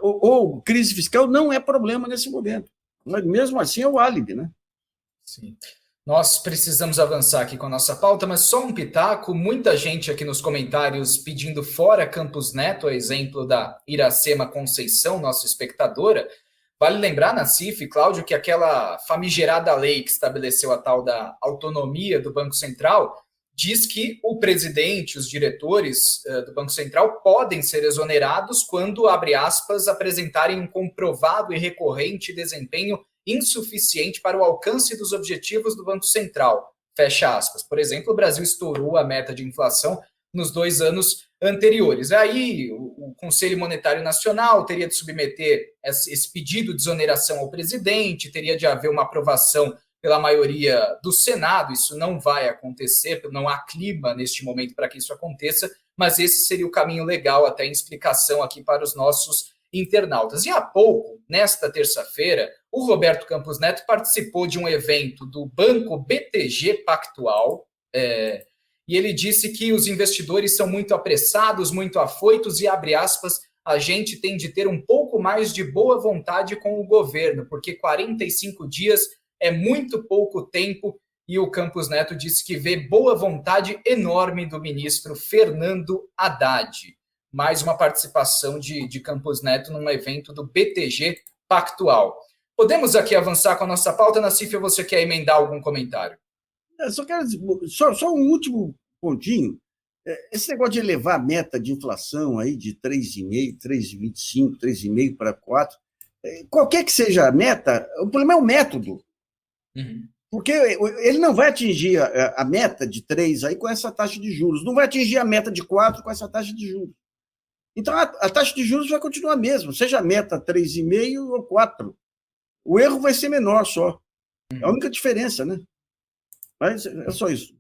ou crise fiscal não é problema nesse momento. Mas mesmo assim é o álibi, né? Sim. Nós precisamos avançar aqui com a nossa pauta, mas só um pitaco, muita gente aqui nos comentários pedindo fora Campos Neto, a exemplo da Iracema Conceição, nossa espectadora. Vale lembrar, Nassif e Cláudio, que aquela famigerada lei que estabeleceu a tal da autonomia do Banco Central diz que o presidente, os diretores do Banco Central podem ser exonerados quando, abre aspas, apresentarem um comprovado e recorrente desempenho insuficiente para o alcance dos objetivos do Banco Central, fecha aspas. Por exemplo, o Brasil estourou a meta de inflação nos 2 anos anteriores. Aí o Conselho Monetário Nacional teria de submeter esse pedido de exoneração ao presidente, teria de haver uma aprovação pela maioria do Senado. Isso não vai acontecer, não há clima neste momento para que isso aconteça, mas esse seria o caminho legal até em explicação aqui para os nossos internautas. E há pouco, nesta terça-feira, o Roberto Campos Neto participou de um evento do Banco BTG Pactual, e ele disse que os investidores são muito apressados, muito afoitos e, abre aspas, a gente tem de ter um pouco mais de boa vontade com o governo, porque 45 dias é muito pouco tempo, e o Campos Neto disse que vê boa vontade enorme do ministro Fernando Haddad. Mais uma participação de Campos Neto num evento do BTG Pactual. Podemos aqui avançar com a nossa pauta, Nassif, ou você quer emendar algum comentário? Só quero dizer, só um último pontinho. Esse negócio de elevar a meta de inflação aí de 3,5%, 3,25%, 3,5% para 4%, qualquer que seja a meta, o problema é o método. Uhum. Porque ele não vai atingir a meta de 3% aí com essa taxa de juros, não vai atingir a meta de 4% com essa taxa de juros. Então, a taxa de juros vai continuar a mesma, seja a meta 3,5% ou 4%. O erro vai ser menor só. É a única diferença, né? Mas é só isso.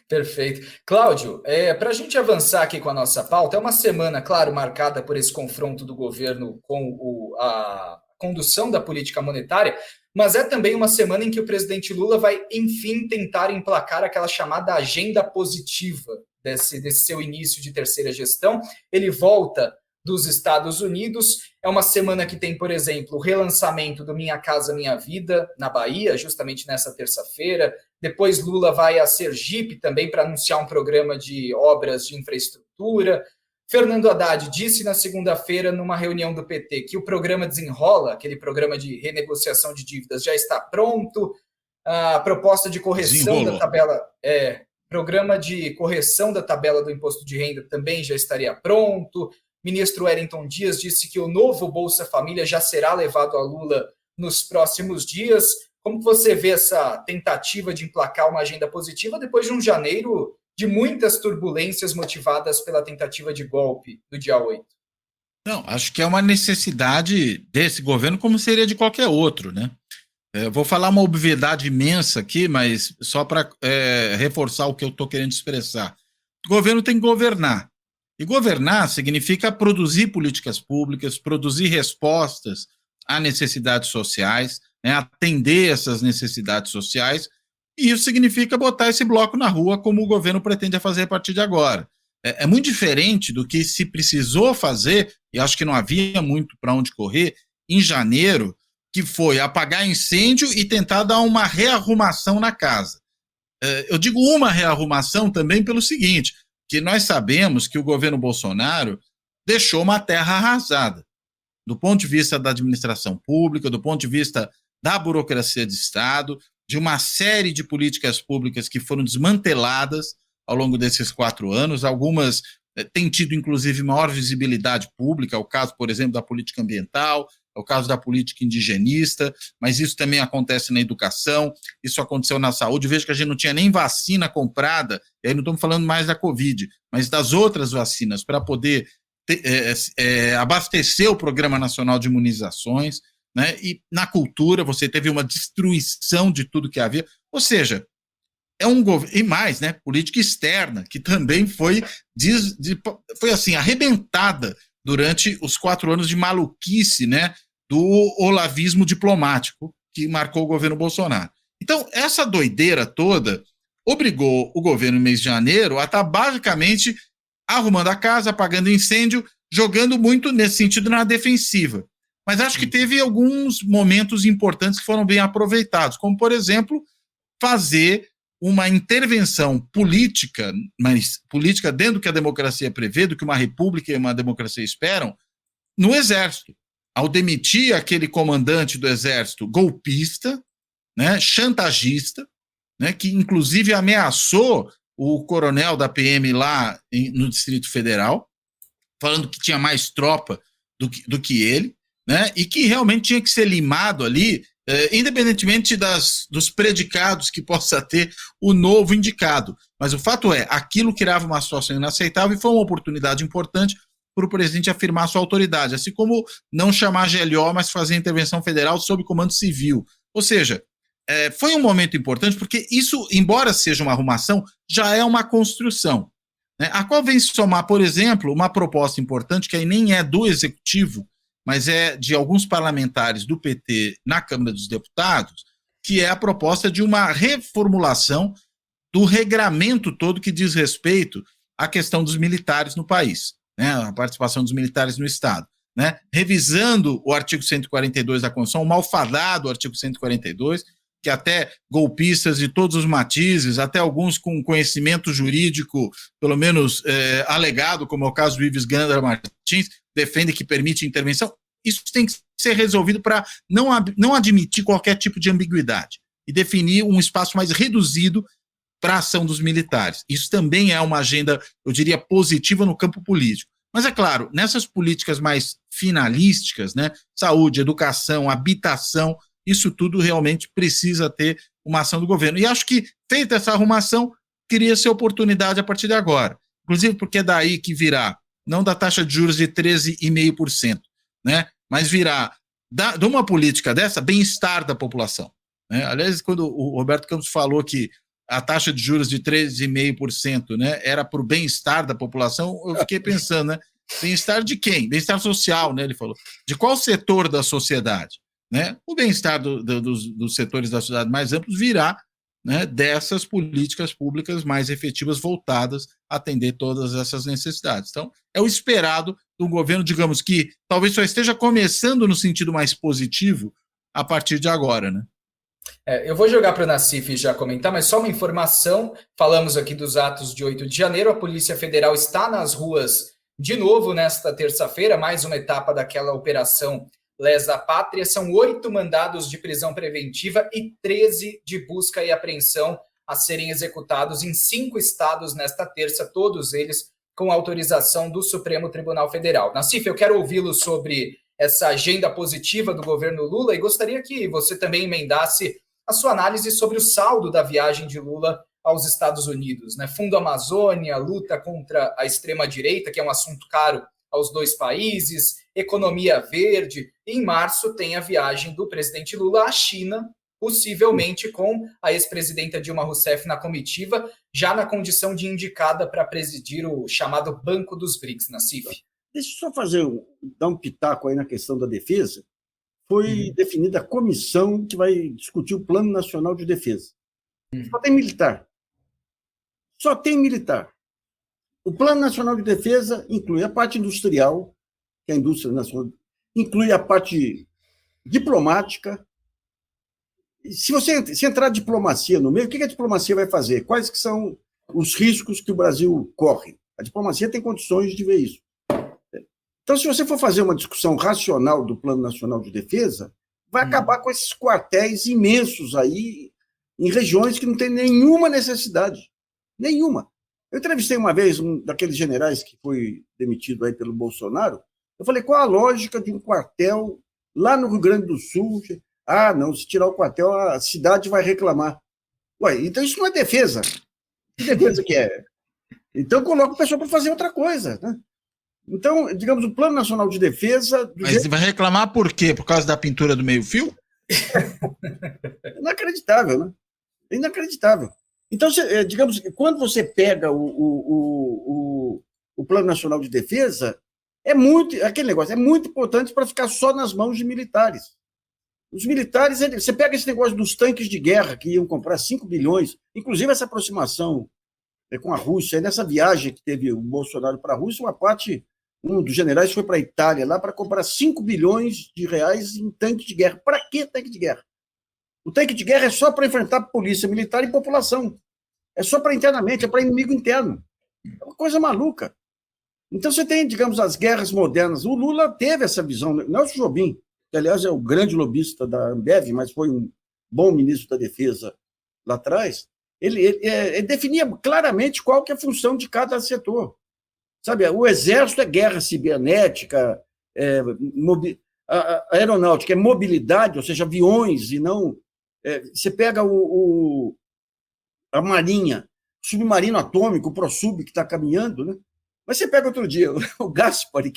Perfeito. Cláudio, para a gente avançar aqui com a nossa pauta, é uma semana, claro, marcada por esse confronto do governo com a condução da política monetária, mas é também uma semana em que o presidente Lula vai, enfim, tentar emplacar aquela chamada agenda positiva desse seu início de terceira gestão. Ele volta dos Estados Unidos. É uma semana que tem, por exemplo, o relançamento do Minha Casa Minha Vida na Bahia, justamente nessa terça-feira. Depois Lula vai a Sergipe também para anunciar um programa de obras de infraestrutura. Fernando Haddad disse na segunda-feira, numa reunião do PT, que o programa Desenrola, aquele programa de renegociação de dívidas, já está pronto. A proposta de correção da tabela... programa de correção da tabela do imposto de renda também já estaria pronto. Ministro Wellington Dias disse que o novo Bolsa Família já será levado a Lula nos próximos dias. Como você vê essa tentativa de emplacar uma agenda positiva depois de um janeiro de muitas turbulências motivadas pela tentativa de golpe do dia 8? Não, acho que é uma necessidade desse governo, como seria de qualquer outro, né? Vou falar uma obviedade imensa aqui, mas só para reforçar o que eu estou querendo expressar. O governo tem que governar. E governar significa produzir políticas públicas, produzir respostas a necessidades sociais, né, atender essas necessidades sociais, e isso significa botar esse bloco na rua, como o governo pretende fazer a partir de agora. É muito diferente do que se precisou fazer, e acho que não havia muito para onde correr, em janeiro, que foi apagar incêndio e tentar dar uma rearrumação na casa. Eu digo uma rearrumação também pelo seguinte, que nós sabemos que o governo Bolsonaro deixou uma terra arrasada, do ponto de vista da administração pública, do ponto de vista da burocracia de Estado, de uma série de políticas públicas que foram desmanteladas ao longo desses 4 anos, algumas tem tido, inclusive, maior visibilidade pública, é o caso, por exemplo, da política ambiental, é o caso da política indigenista, mas isso também acontece na educação, isso aconteceu na saúde. Veja que a gente não tinha nem vacina comprada, e aí não estamos falando mais da Covid, mas das outras vacinas, para poder abastecer o Programa Nacional de Imunizações, né? E na cultura você teve uma destruição de tudo que havia, ou seja, é um governo, e mais, né, política externa, que também foi assim, arrebentada durante os 4 anos de maluquice, né, do olavismo diplomático que marcou o governo Bolsonaro. Então, essa doideira toda obrigou o governo, no mês de janeiro, a estar basicamente arrumando a casa, apagando incêndio, jogando muito nesse sentido na defensiva. Mas acho que teve alguns momentos importantes que foram bem aproveitados, como, por exemplo, fazer uma intervenção política, mas política dentro do que a democracia prevê, do que uma república e uma democracia esperam, no Exército. Ao demitir aquele comandante do Exército golpista, né, chantagista, né, que inclusive ameaçou o coronel da PM lá no Distrito Federal, falando que tinha mais tropa do que ele, né, e que realmente tinha que ser limado ali, independentemente dos predicados que possa ter o novo indicado. Mas o fato é, aquilo criava uma situação inaceitável e foi uma oportunidade importante para o presidente afirmar sua autoridade, assim como não chamar GLO, mas fazer intervenção federal sob comando civil. Ou seja, foi um momento importante porque isso, embora seja uma arrumação, já é uma construção, né, a qual vem se somar, por exemplo, uma proposta importante que aí nem é do Executivo, mas é de alguns parlamentares do PT na Câmara dos Deputados, que é a proposta de uma reformulação do regramento todo que diz respeito à questão dos militares no país, né, a participação dos militares no Estado, né, revisando o artigo 142 da Constituição, o malfadado artigo 142, que até golpistas de todos os matizes, até alguns com conhecimento jurídico, pelo menos alegado, como é o caso do Ives Gandara Martins, defende que permite intervenção. Isso tem que ser resolvido para não admitir qualquer tipo de ambiguidade e definir um espaço mais reduzido para a ação dos militares. Isso também é uma agenda, eu diria, positiva no campo político. Mas, é claro, nessas políticas mais finalísticas, né, saúde, educação, habitação, isso tudo realmente precisa ter uma ação do governo. E acho que, feita essa arrumação, cria-se oportunidade a partir de agora. Inclusive porque é daí que virá, não da taxa de juros de 13,5%, né, mas virá de uma política dessa, bem-estar da população, né? Aliás, quando o Roberto Campos falou que a taxa de juros de 13,5%, né, era para o bem-estar da população, eu fiquei pensando, né, bem-estar de quem? Bem-estar social, né, ele falou. De qual setor da sociedade? Né? O bem-estar dos setores da sociedade mais amplos virá, né, dessas políticas públicas mais efetivas voltadas a atender todas essas necessidades. Então, é o esperado de um governo, digamos, que talvez só esteja começando no sentido mais positivo a partir de agora, né? Eu vou jogar para o Nassif já comentar, mas só uma informação, falamos aqui dos atos de 8 de janeiro, a Polícia Federal está nas ruas de novo nesta terça-feira, mais uma etapa daquela operação Lesa Pátria. São 8 mandados de prisão preventiva e 13 de busca e apreensão a serem executados em 5 estados nesta terça, todos eles com autorização do Supremo Tribunal Federal. Nassif, eu quero ouvi-lo sobre essa agenda positiva do governo Lula e gostaria que você também emendasse a sua análise sobre o saldo da viagem de Lula aos Estados Unidos, né? Fundo Amazônia, luta contra a extrema-direita, que é um assunto caro aos dois países, economia verde. Em março tem a viagem do presidente Lula à China, possivelmente com a ex-presidenta Dilma Rousseff na comitiva, já na condição de indicada para presidir o chamado Banco dos BRICS, Nassif. Deixa eu só dar um pitaco aí na questão da defesa. Foi definida a comissão que vai discutir o Plano Nacional de Defesa. Só tem militar. Só tem militar. O Plano Nacional de Defesa inclui a parte industrial, que é a indústria nacional, inclui a parte diplomática. Se entrar a diplomacia no meio, o que a diplomacia vai fazer? Quais que são os riscos que o Brasil corre? A diplomacia tem condições de ver isso. Então, se você for fazer uma discussão racional do Plano Nacional de Defesa, vai acabar com esses quartéis imensos aí em regiões que não tem nenhuma necessidade. Nenhuma. Eu entrevistei uma vez um daqueles generais que foi demitido aí pelo Bolsonaro. Eu falei, qual a lógica de um quartel lá no Rio Grande do Sul? Ah, não, se tirar o quartel, a cidade vai reclamar. Ué, então isso não é defesa. Que defesa que é? Então coloca o pessoal para fazer outra coisa, né? Então, digamos, o Plano Nacional de Defesa... Mas vai reclamar por quê? Por causa da pintura do meio-fio? É inacreditável, né? É inacreditável. Então, digamos, quando você pega o Plano Nacional de Defesa, aquele negócio, é muito importante para ficar só nas mãos de militares. Os militares, você pega esse negócio dos tanques de guerra que iam comprar 5 bilhões, inclusive essa aproximação com a Rússia, nessa viagem que teve o Bolsonaro para a Rússia, um dos generais foi para a Itália lá para comprar 5 bilhões de reais em tanque de guerra. Para que tanque de guerra? O tanque de guerra é só para enfrentar polícia militar e população. É só para internamente, é para inimigo interno. É uma coisa maluca. Então você tem, digamos, as guerras modernas. O Lula teve essa visão. Nelson Jobim, que aliás é o grande lobista da Ambev, mas foi um bom ministro da Defesa lá atrás, ele definia claramente qual que é a função de cada setor. Sabe, o Exército é guerra cibernética, a aeronáutica é mobilidade, ou seja, aviões, e não... você pega a Marinha, o submarino atômico, o ProSub, que está caminhando, né? Mas você pega outro dia, o Gaspari,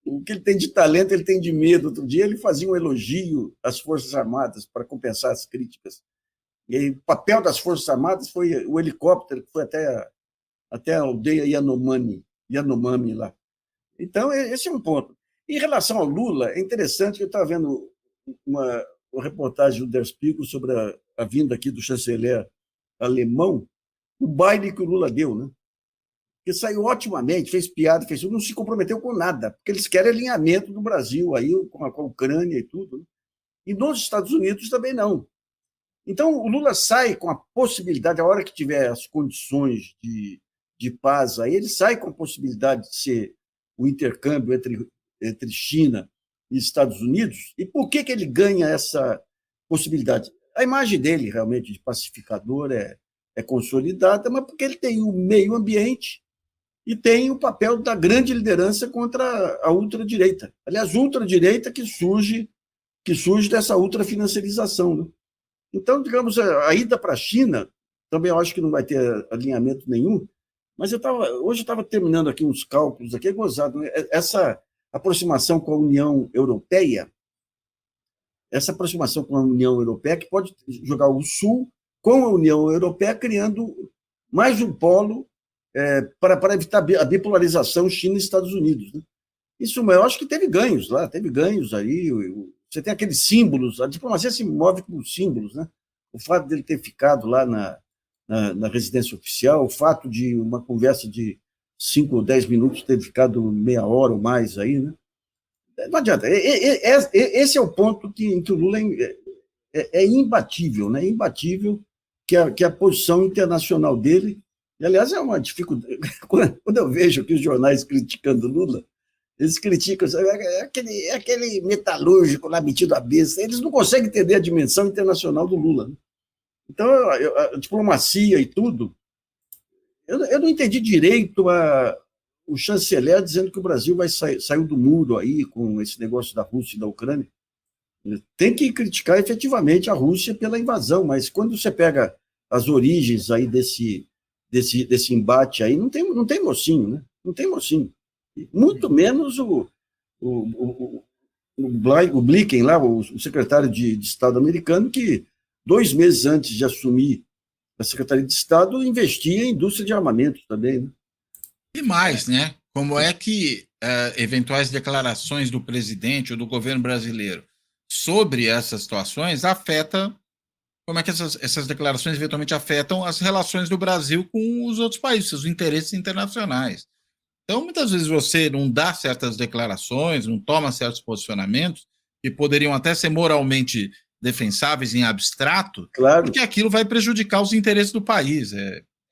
o que ele tem de talento, ele tem de medo. Outro dia ele fazia um elogio às Forças Armadas para compensar as críticas. E aí, o papel das Forças Armadas foi o helicóptero, que foi até a aldeia Yanomami lá. Então, esse é um ponto. Em relação ao Lula, é interessante que eu estava vendo uma reportagem do Der Spiegel sobre a vinda aqui do chanceler alemão, o baile que o Lula deu, né? Que saiu otimamente, fez piada, não se comprometeu com nada, porque eles querem alinhamento do Brasil aí, com a Ucrânia e tudo, né? E nos Estados Unidos também não. Então, o Lula sai com a possibilidade, a hora que tiver as condições de paz, aí ele sai com a possibilidade de ser o intercâmbio entre China e Estados Unidos. E por que ele ganha essa possibilidade? A imagem dele, realmente, de pacificador é consolidada, mas porque ele tem o meio ambiente e tem o papel da grande liderança contra a ultradireita. Aliás, ultradireita que surge dessa ultrafinanciarização, né? Então, digamos, a ida para a China, também eu acho que não vai ter alinhamento nenhum, mas hoje eu estava terminando aqui uns cálculos, aqui é gozado, né? Essa aproximação com a União Europeia, que pode jogar o Sul com a União Europeia, criando mais um polo para evitar a bipolarização China e Estados Unidos, né? Isso, eu acho que teve ganhos aí. Você tem aqueles símbolos, a diplomacia se move com símbolos, né? O fato dele ter ficado lá na residência oficial, o fato de uma conversa de 5 ou 10 minutos ter ficado meia hora ou mais aí, né? Não adianta. Esse é o ponto em que o Lula é imbatível, né? Imbatível que a posição internacional dele. E, aliás, é uma dificuldade. Quando eu vejo aqui os jornais criticando o Lula, eles criticam, aquele metalúrgico lá metido à besta. Eles não conseguem entender a dimensão internacional do Lula, né? Então, a diplomacia e tudo, eu não entendi direito o chanceler dizendo que o Brasil saiu do muro aí com esse negócio da Rússia e da Ucrânia. Tem que criticar efetivamente a Rússia pela invasão, mas quando você pega as origens aí desse embate aí, não tem mocinho, né? Não tem mocinho. Muito menos o Blinken lá, o secretário de Estado americano, que 2 meses antes de assumir a Secretaria de Estado, investia em indústria de armamentos também, né? E mais, né? Como é que eventuais declarações do presidente ou do governo brasileiro sobre essas situações como é que essas declarações eventualmente afetam as relações do Brasil com os outros países, seus interesses internacionais. Então, muitas vezes você não dá certas declarações, não toma certos posicionamentos que poderiam até ser moralmente defensáveis em abstrato, claro, porque aquilo vai prejudicar os interesses do país.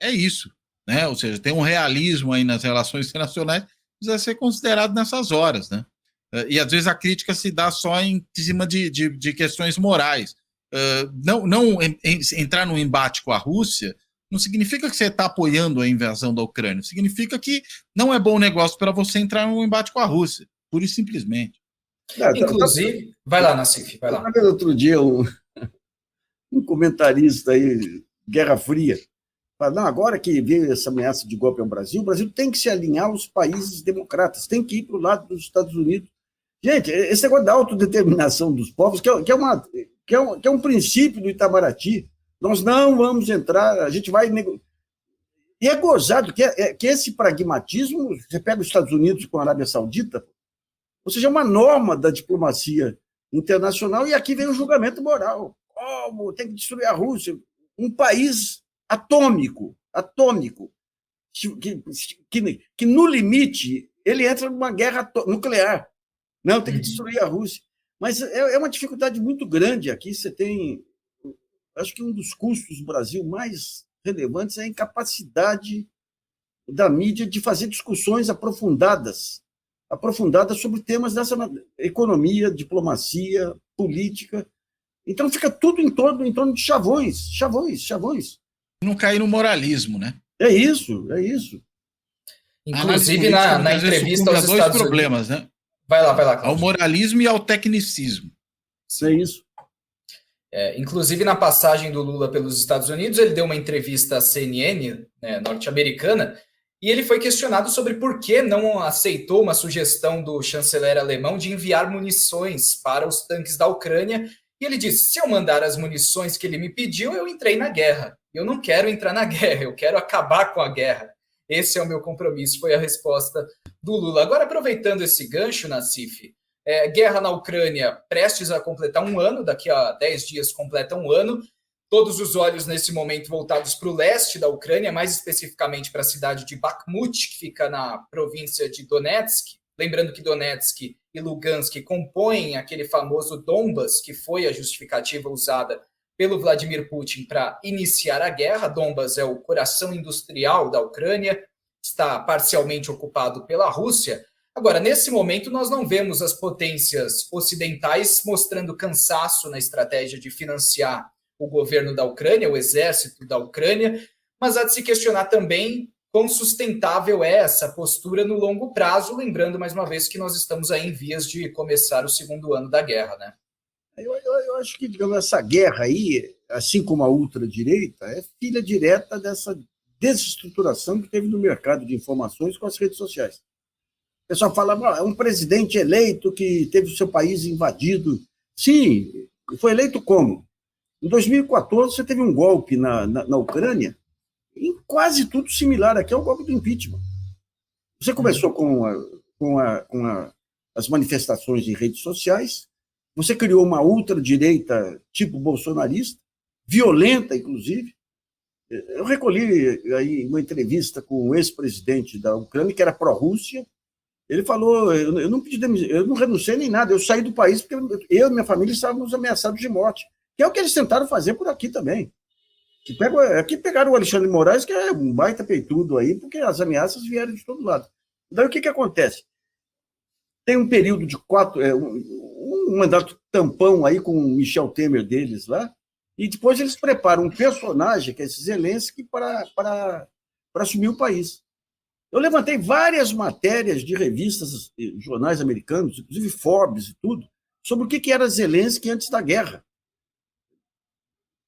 É isso, né? Ou seja, tem um realismo aí nas relações internacionais que precisa ser considerado nessas horas, né? E às vezes a crítica se dá só em cima de questões morais. Não entrar num embate com a Rússia não significa que você está apoiando a invasão da Ucrânia, significa que não é bom negócio para você entrar num embate com a Rússia, pura e simplesmente. Inclusive, vai lá, Nassif, vai lá. Outro dia, um comentarista aí, Guerra Fria, fala, não, agora que veio essa ameaça de golpe ao Brasil, o Brasil tem que se alinhar aos países democratas, tem que ir para o lado dos Estados Unidos. Gente, esse negócio da autodeterminação dos povos, que é um princípio do Itamaraty, nós não vamos entrar, a gente vai... E é gozado que esse pragmatismo, você pega os Estados Unidos com a Arábia Saudita, ou seja, é uma norma da diplomacia internacional, e aqui vem o julgamento moral. Como tem que destruir a Rússia? Um país atômico, que no limite ele entra numa guerra nuclear. Não, tem que destruir a Rússia. Mas é uma dificuldade muito grande aqui. Você tem... Acho que um dos custos do Brasil mais relevantes é a incapacidade da mídia de fazer discussões aprofundadas sobre temas dessa economia, diplomacia, política. Então fica tudo em torno de chavões. Não cair no moralismo, né? É isso. Inclusive, na entrevista aos dois Estados problemas, Unidos... né? Vai lá, Cláudio. Ao moralismo e ao tecnicismo. É isso. Inclusive, na passagem do Lula pelos Estados Unidos, ele deu uma entrevista à CNN, né, norte-americana, e ele foi questionado sobre por que não aceitou uma sugestão do chanceler alemão de enviar munições para os tanques da Ucrânia. E ele disse, se eu mandar as munições que ele me pediu, eu entrei na guerra. Eu não quero entrar na guerra, eu quero acabar com a guerra. Esse é o meu compromisso, foi a resposta do Lula. Agora, aproveitando esse gancho, Nassif, guerra na Ucrânia prestes a completar um ano, daqui a 10 dias completa um ano, todos os olhos nesse momento voltados para o leste da Ucrânia, mais especificamente para a cidade de Bakhmut, que fica na província de Donetsk. Lembrando que Donetsk e Lugansk compõem aquele famoso Donbas, que foi a justificativa usada pelo Vladimir Putin para iniciar a guerra. Donbas é o coração industrial da Ucrânia, está parcialmente ocupado pela Rússia. Agora, nesse momento, nós não vemos as potências ocidentais mostrando cansaço na estratégia de financiar o governo da Ucrânia, o exército da Ucrânia, mas há de se questionar também quão sustentável é essa postura no longo prazo, lembrando mais uma vez que nós estamos aí em vias de começar o segundo ano da guerra, né? Eu acho que, digamos, essa guerra aí, assim como a ultradireita, é filha direta dessa desestruturação que teve no mercado de informações com as redes sociais. O pessoal fala, é um presidente eleito que teve o seu país invadido. Sim, foi eleito como? Em 2014, você teve um golpe na Ucrânia, em quase tudo similar aqui ao golpe do impeachment. Você começou com as manifestações em redes sociais, você criou uma ultradireita tipo bolsonarista, violenta, inclusive. Eu recolhi aí uma entrevista com o ex-presidente da Ucrânia, que era pró-Rússia. Ele falou, eu não pedi demissão, eu não renunciei nem nada, eu saí do país porque eu e minha família estávamos ameaçados de morte, que é o que eles tentaram fazer por aqui também. Aqui pegaram o Alexandre de Moraes, que é um baita peitudo aí, porque as ameaças vieram de todo lado. Daí o que acontece? Tem um período de um mandato tampão aí com o Michel Temer deles lá, e depois eles preparam um personagem, que é esse Zelensky, para assumir o país. Eu levantei várias matérias de revistas, jornais americanos, inclusive Forbes e tudo, sobre o que era Zelensky antes da guerra.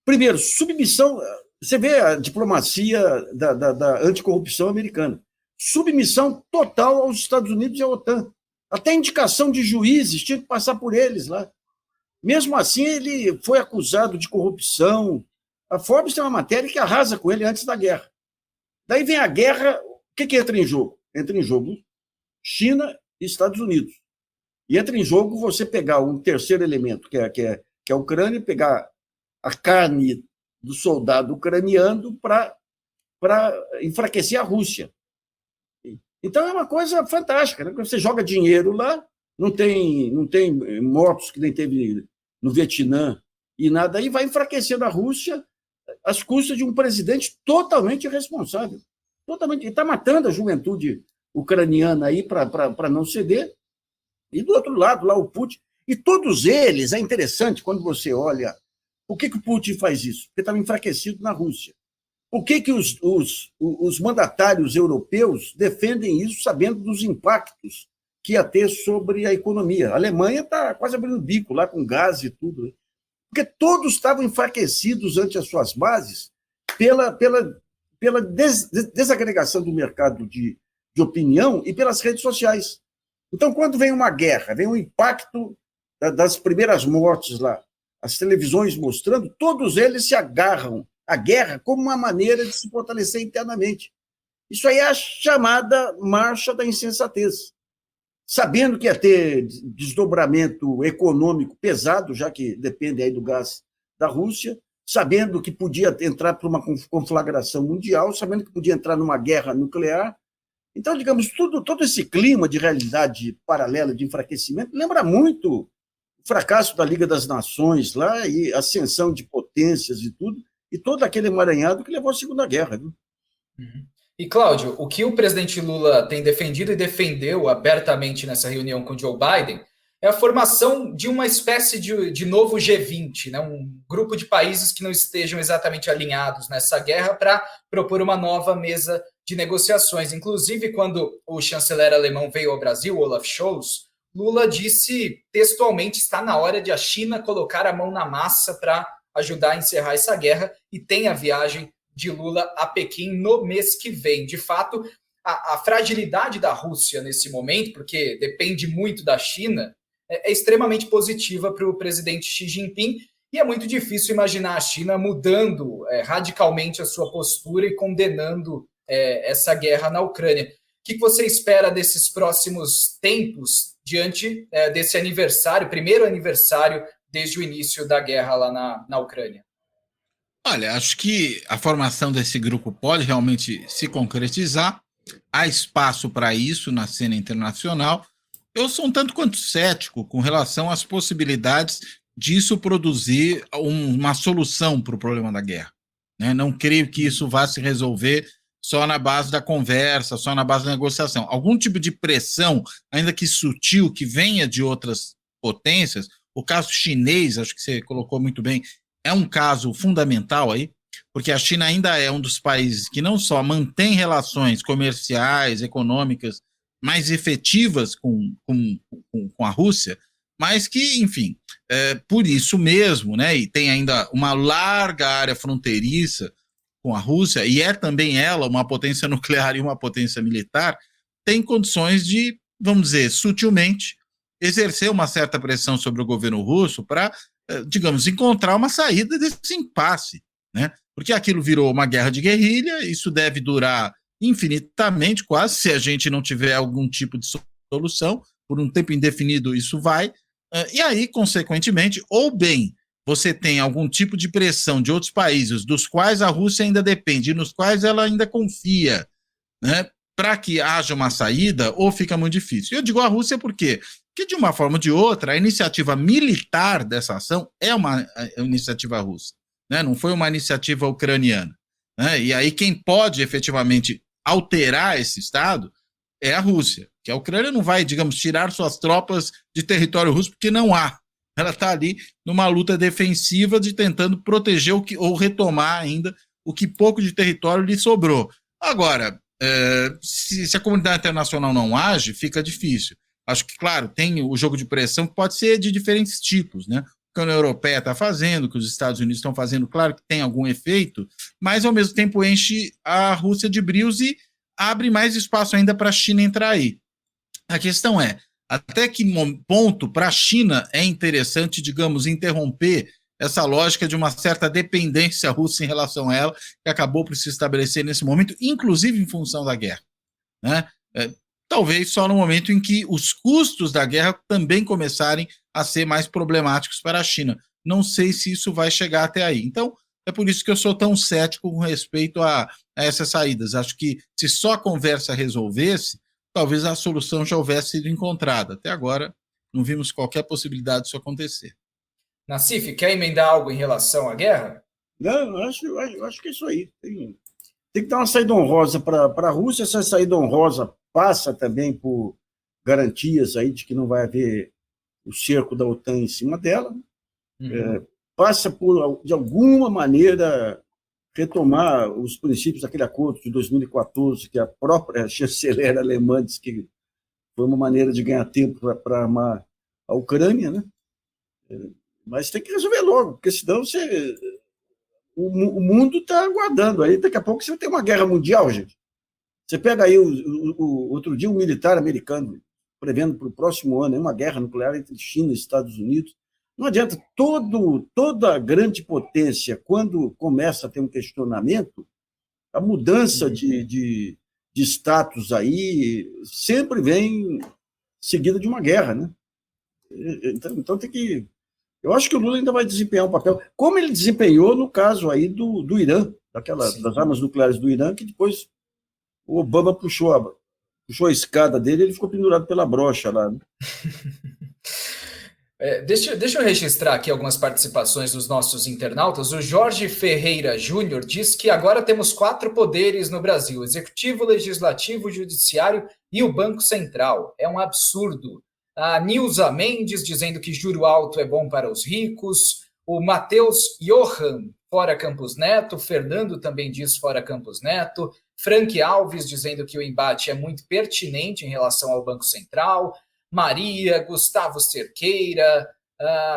Primeiro, submissão. Você vê a diplomacia da anticorrupção americana. Submissão total aos Estados Unidos e à OTAN. Até indicação de juízes tinha que passar por eles lá. Mesmo assim, ele foi acusado de corrupção. A Forbes tem uma matéria que arrasa com ele antes da guerra. Daí vem a guerra. O que entra em jogo? Entra em jogo China e Estados Unidos. E entra em jogo você pegar um terceiro elemento, que é a Ucrânia, pegar a carne do soldado ucraniano para enfraquecer a Rússia. Então é uma coisa fantástica, né? Você joga dinheiro lá, não tem mortos que nem teve no Vietnã e nada, aí vai enfraquecendo a Rússia às custas de um presidente totalmente irresponsável. Ele está matando a juventude ucraniana aí para não ceder. E do outro lado, lá o Putin. E todos eles, é interessante quando você olha. Por que o Putin faz isso? Porque estava enfraquecido na Rússia. Por que os mandatários europeus defendem isso sabendo dos impactos que ia ter sobre a economia? A Alemanha está quase abrindo bico lá com gás e tudo, né? Porque todos estavam enfraquecidos ante as suas bases pela desagregação do mercado de opinião e pelas redes sociais. Então, quando vem uma guerra, vem um impacto das primeiras mortes lá, as televisões mostrando, todos eles se agarram à guerra como uma maneira de se fortalecer internamente. Isso aí é a chamada marcha da insensatez. Sabendo que ia ter desdobramento econômico pesado, já que depende aí do gás da Rússia, sabendo que podia entrar para uma conflagração mundial, sabendo que podia entrar numa guerra nuclear. Então, digamos, todo esse clima de realidade paralela, de enfraquecimento, lembra muito o fracasso da Liga das Nações lá e a ascensão de potências e tudo, e todo aquele emaranhado que levou à Segunda Guerra. Viu? Uhum. E, Cláudio, o que o presidente Lula tem defendido e defendeu abertamente nessa reunião com Joe Biden é a formação de uma espécie de novo G20, né? Um grupo de países que não estejam exatamente alinhados nessa guerra para propor uma nova mesa de negociações. Inclusive, quando o chanceler alemão veio ao Brasil, Olaf Scholz, Lula disse textualmente: está na hora de a China colocar a mão na massa para ajudar a encerrar essa guerra, e tem a viagem de Lula a Pequim no mês que vem. De fato, a fragilidade da Rússia nesse momento, porque depende muito da China, é extremamente positiva para o presidente Xi Jinping, e é muito difícil imaginar a China mudando radicalmente a sua postura e condenando essa guerra na Ucrânia. O que você espera desses próximos tempos diante desse aniversário, primeiro aniversário desde o início da guerra lá na Ucrânia? Olha, acho que a formação desse grupo pode realmente se concretizar. Há espaço para isso na cena internacional. Eu sou um tanto quanto cético com relação às possibilidades disso produzir uma solução para o problema da guerra, né? Não creio que isso vá se resolver só na base da conversa, só na base da negociação. Algum tipo de pressão, ainda que sutil, que venha de outras potências. O caso chinês, acho que você colocou muito bem, é um caso fundamental aí, porque a China ainda é um dos países que não só mantém relações comerciais, econômicas mais efetivas com a Rússia, mas que, enfim, por isso mesmo, né, e tem ainda uma larga área fronteiriça com a Rússia, e é também ela uma potência nuclear e uma potência militar, tem condições de, vamos dizer, sutilmente, exercer uma certa pressão sobre o governo russo para, digamos, encontrar uma saída desse impasse, né? Porque aquilo virou uma guerra de guerrilha, isso deve durar infinitamente, quase, se a gente não tiver algum tipo de solução, por um tempo indefinido isso vai, e aí, consequentemente, ou bem você tem algum tipo de pressão de outros países, dos quais a Rússia ainda depende, nos quais ela ainda confia, né, para que haja uma saída, ou fica muito difícil. Eu digo a Rússia por quê? Porque, de uma forma ou de outra, a iniciativa militar dessa ação é uma iniciativa russa, né? Não foi uma iniciativa ucraniana, né? E aí quem pode efetivamente alterar esse Estado é a Rússia, que a Ucrânia não vai, digamos, tirar suas tropas de território russo, porque não há. Ela está ali numa luta defensiva de tentando proteger ou retomar ainda o que pouco de território lhe sobrou. Agora, se a comunidade internacional não age, fica difícil. Acho que, claro, tem o jogo de pressão que pode ser de diferentes tipos, né? O que a União Europeia está fazendo, o que os Estados Unidos estão fazendo, claro que tem algum efeito, mas, ao mesmo tempo, enche a Rússia de brios e abre mais espaço ainda para a China entrar aí. A questão é, até que ponto para a China é interessante, digamos, interromper essa lógica de uma certa dependência russa em relação a ela, que acabou por se estabelecer nesse momento, inclusive em função da guerra, né? Talvez só no momento em que os custos da guerra também começarem a ser mais problemáticos para a China. Não sei se isso vai chegar até aí. Então, é por isso que eu sou tão cético com respeito a essas saídas. Acho que se só a conversa resolvesse, talvez a solução já houvesse sido encontrada. Até agora, não vimos qualquer possibilidade disso acontecer. Nassif, quer emendar algo em relação à guerra? Não, eu acho que é isso aí. Tem que dar uma saída honrosa para a Rússia. Essa saída honrosa passa também por garantias aí de que não vai haver o cerco da OTAN em cima dela. Passa por, de alguma maneira, retomar os princípios daquele acordo de 2014, que a própria chanceler alemã disse que foi uma maneira de ganhar tempo para armar a Ucrânia, né? Mas tem que resolver logo, porque senão o mundo está aguardando. Aí daqui a pouco você vai ter uma guerra mundial, gente. Você pega aí, outro dia, um militar americano prevendo para o próximo ano uma guerra nuclear entre China e Estados Unidos. Não adianta, toda grande potência, quando começa a ter um questionamento, a mudança de status aí sempre vem seguida de uma guerra, né? Então tem que... Eu acho que o Lula ainda vai desempenhar um papel, como ele desempenhou no caso aí do Irã, das armas nucleares do Irã, que depois o Obama puxou a escada dele e ele ficou pendurado pela brocha lá, né? Deixa eu registrar aqui algumas participações dos nossos internautas. O Jorge Ferreira Júnior diz que agora temos 4 poderes no Brasil: Executivo, Legislativo, Judiciário e o Banco Central. É um absurdo. A Nilza Mendes dizendo que juro alto é bom para os ricos. O Matheus Johan, fora Campos Neto. O Fernando também diz fora Campos Neto. Frank Alves dizendo que o embate é muito pertinente em relação ao Banco Central. Maria, Gustavo Cerqueira,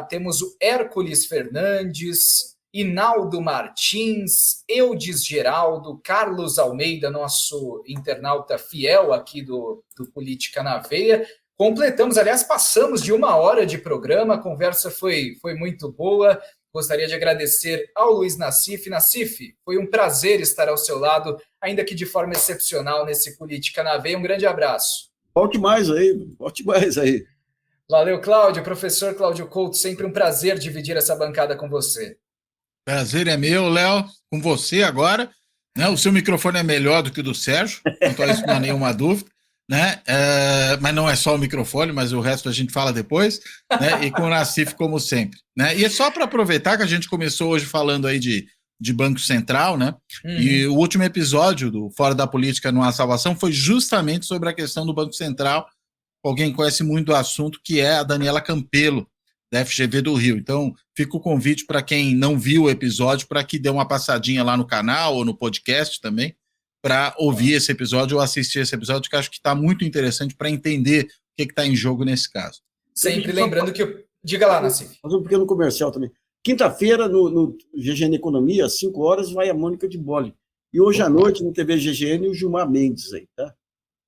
temos o Hércules Fernandes, Inaldo Martins, Eudes Geraldo, Carlos Almeida, nosso internauta fiel aqui do Política na Veia. Completamos, aliás, passamos de 1 hora de programa, a conversa foi muito boa. Gostaria de agradecer ao Luiz Nassif. Nassif, foi um prazer estar ao seu lado, ainda que de forma excepcional, nesse Política na Veia. Um grande abraço. Volte mais aí. Valeu, Cláudio. Professor Cláudio Couto, sempre um prazer dividir essa bancada com você. Prazer é meu, Léo, com você agora. Né? O seu microfone é melhor do que o do Sérgio, quanto a isso não há nenhuma dúvida. Né? Mas não é só o microfone, mas o resto a gente fala depois. Né? E com o Nassif, como sempre. Né? E é só para aproveitar que a gente começou hoje falando aí de Banco Central, né? E o último episódio do Fora da Política Não Há Salvação foi justamente sobre a questão do Banco Central. Alguém conhece muito o assunto, que é a Daniela Campelo, da FGV do Rio. Então, fica o convite para quem não viu o episódio, para que dê uma passadinha lá no canal ou no podcast também, para ouvir esse episódio ou assistir esse episódio, que acho que está muito interessante para entender o que está em jogo nesse caso. Sempre lembrando que... Diga lá, Nassif. Fazer um pequeno comercial também. Quinta-feira, no GGN Economia, às 5 horas, vai a Mônica de Bolle. E hoje à noite, no TV GGN, o Gilmar Mendes aí, tá?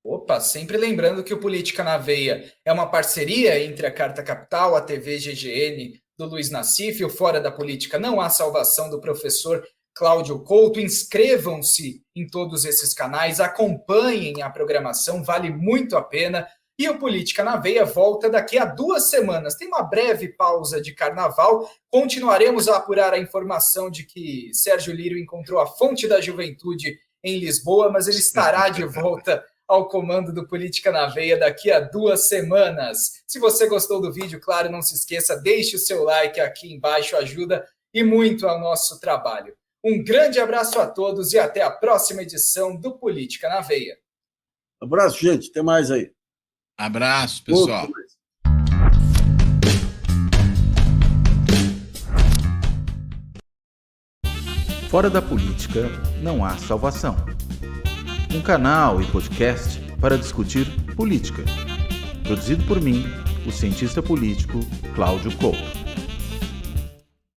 Opa, sempre lembrando que o Política na Veia é uma parceria entre a Carta Capital, a TV GGN do Luiz Nassif, e o Fora da Política Não Há Salvação do professor Cláudio Couto. Inscrevam-se em todos esses canais, acompanhem a programação, vale muito a pena. E o Política na Veia volta daqui a 2 semanas. Tem uma breve pausa de carnaval. Continuaremos a apurar a informação de que Sérgio Lírio encontrou a fonte da juventude em Lisboa, mas ele estará de volta ao comando do Política na Veia daqui a 2 semanas. Se você gostou do vídeo, claro, não se esqueça, deixe o seu like aqui embaixo, ajuda e muito ao nosso trabalho. Um grande abraço a todos e até a próxima edição do Política na Veia. Abraço, gente. Até mais aí. Abraço, pessoal. Fora da política não há salvação. Um canal e podcast para discutir política. Produzido por mim, o cientista político Cláudio Couto.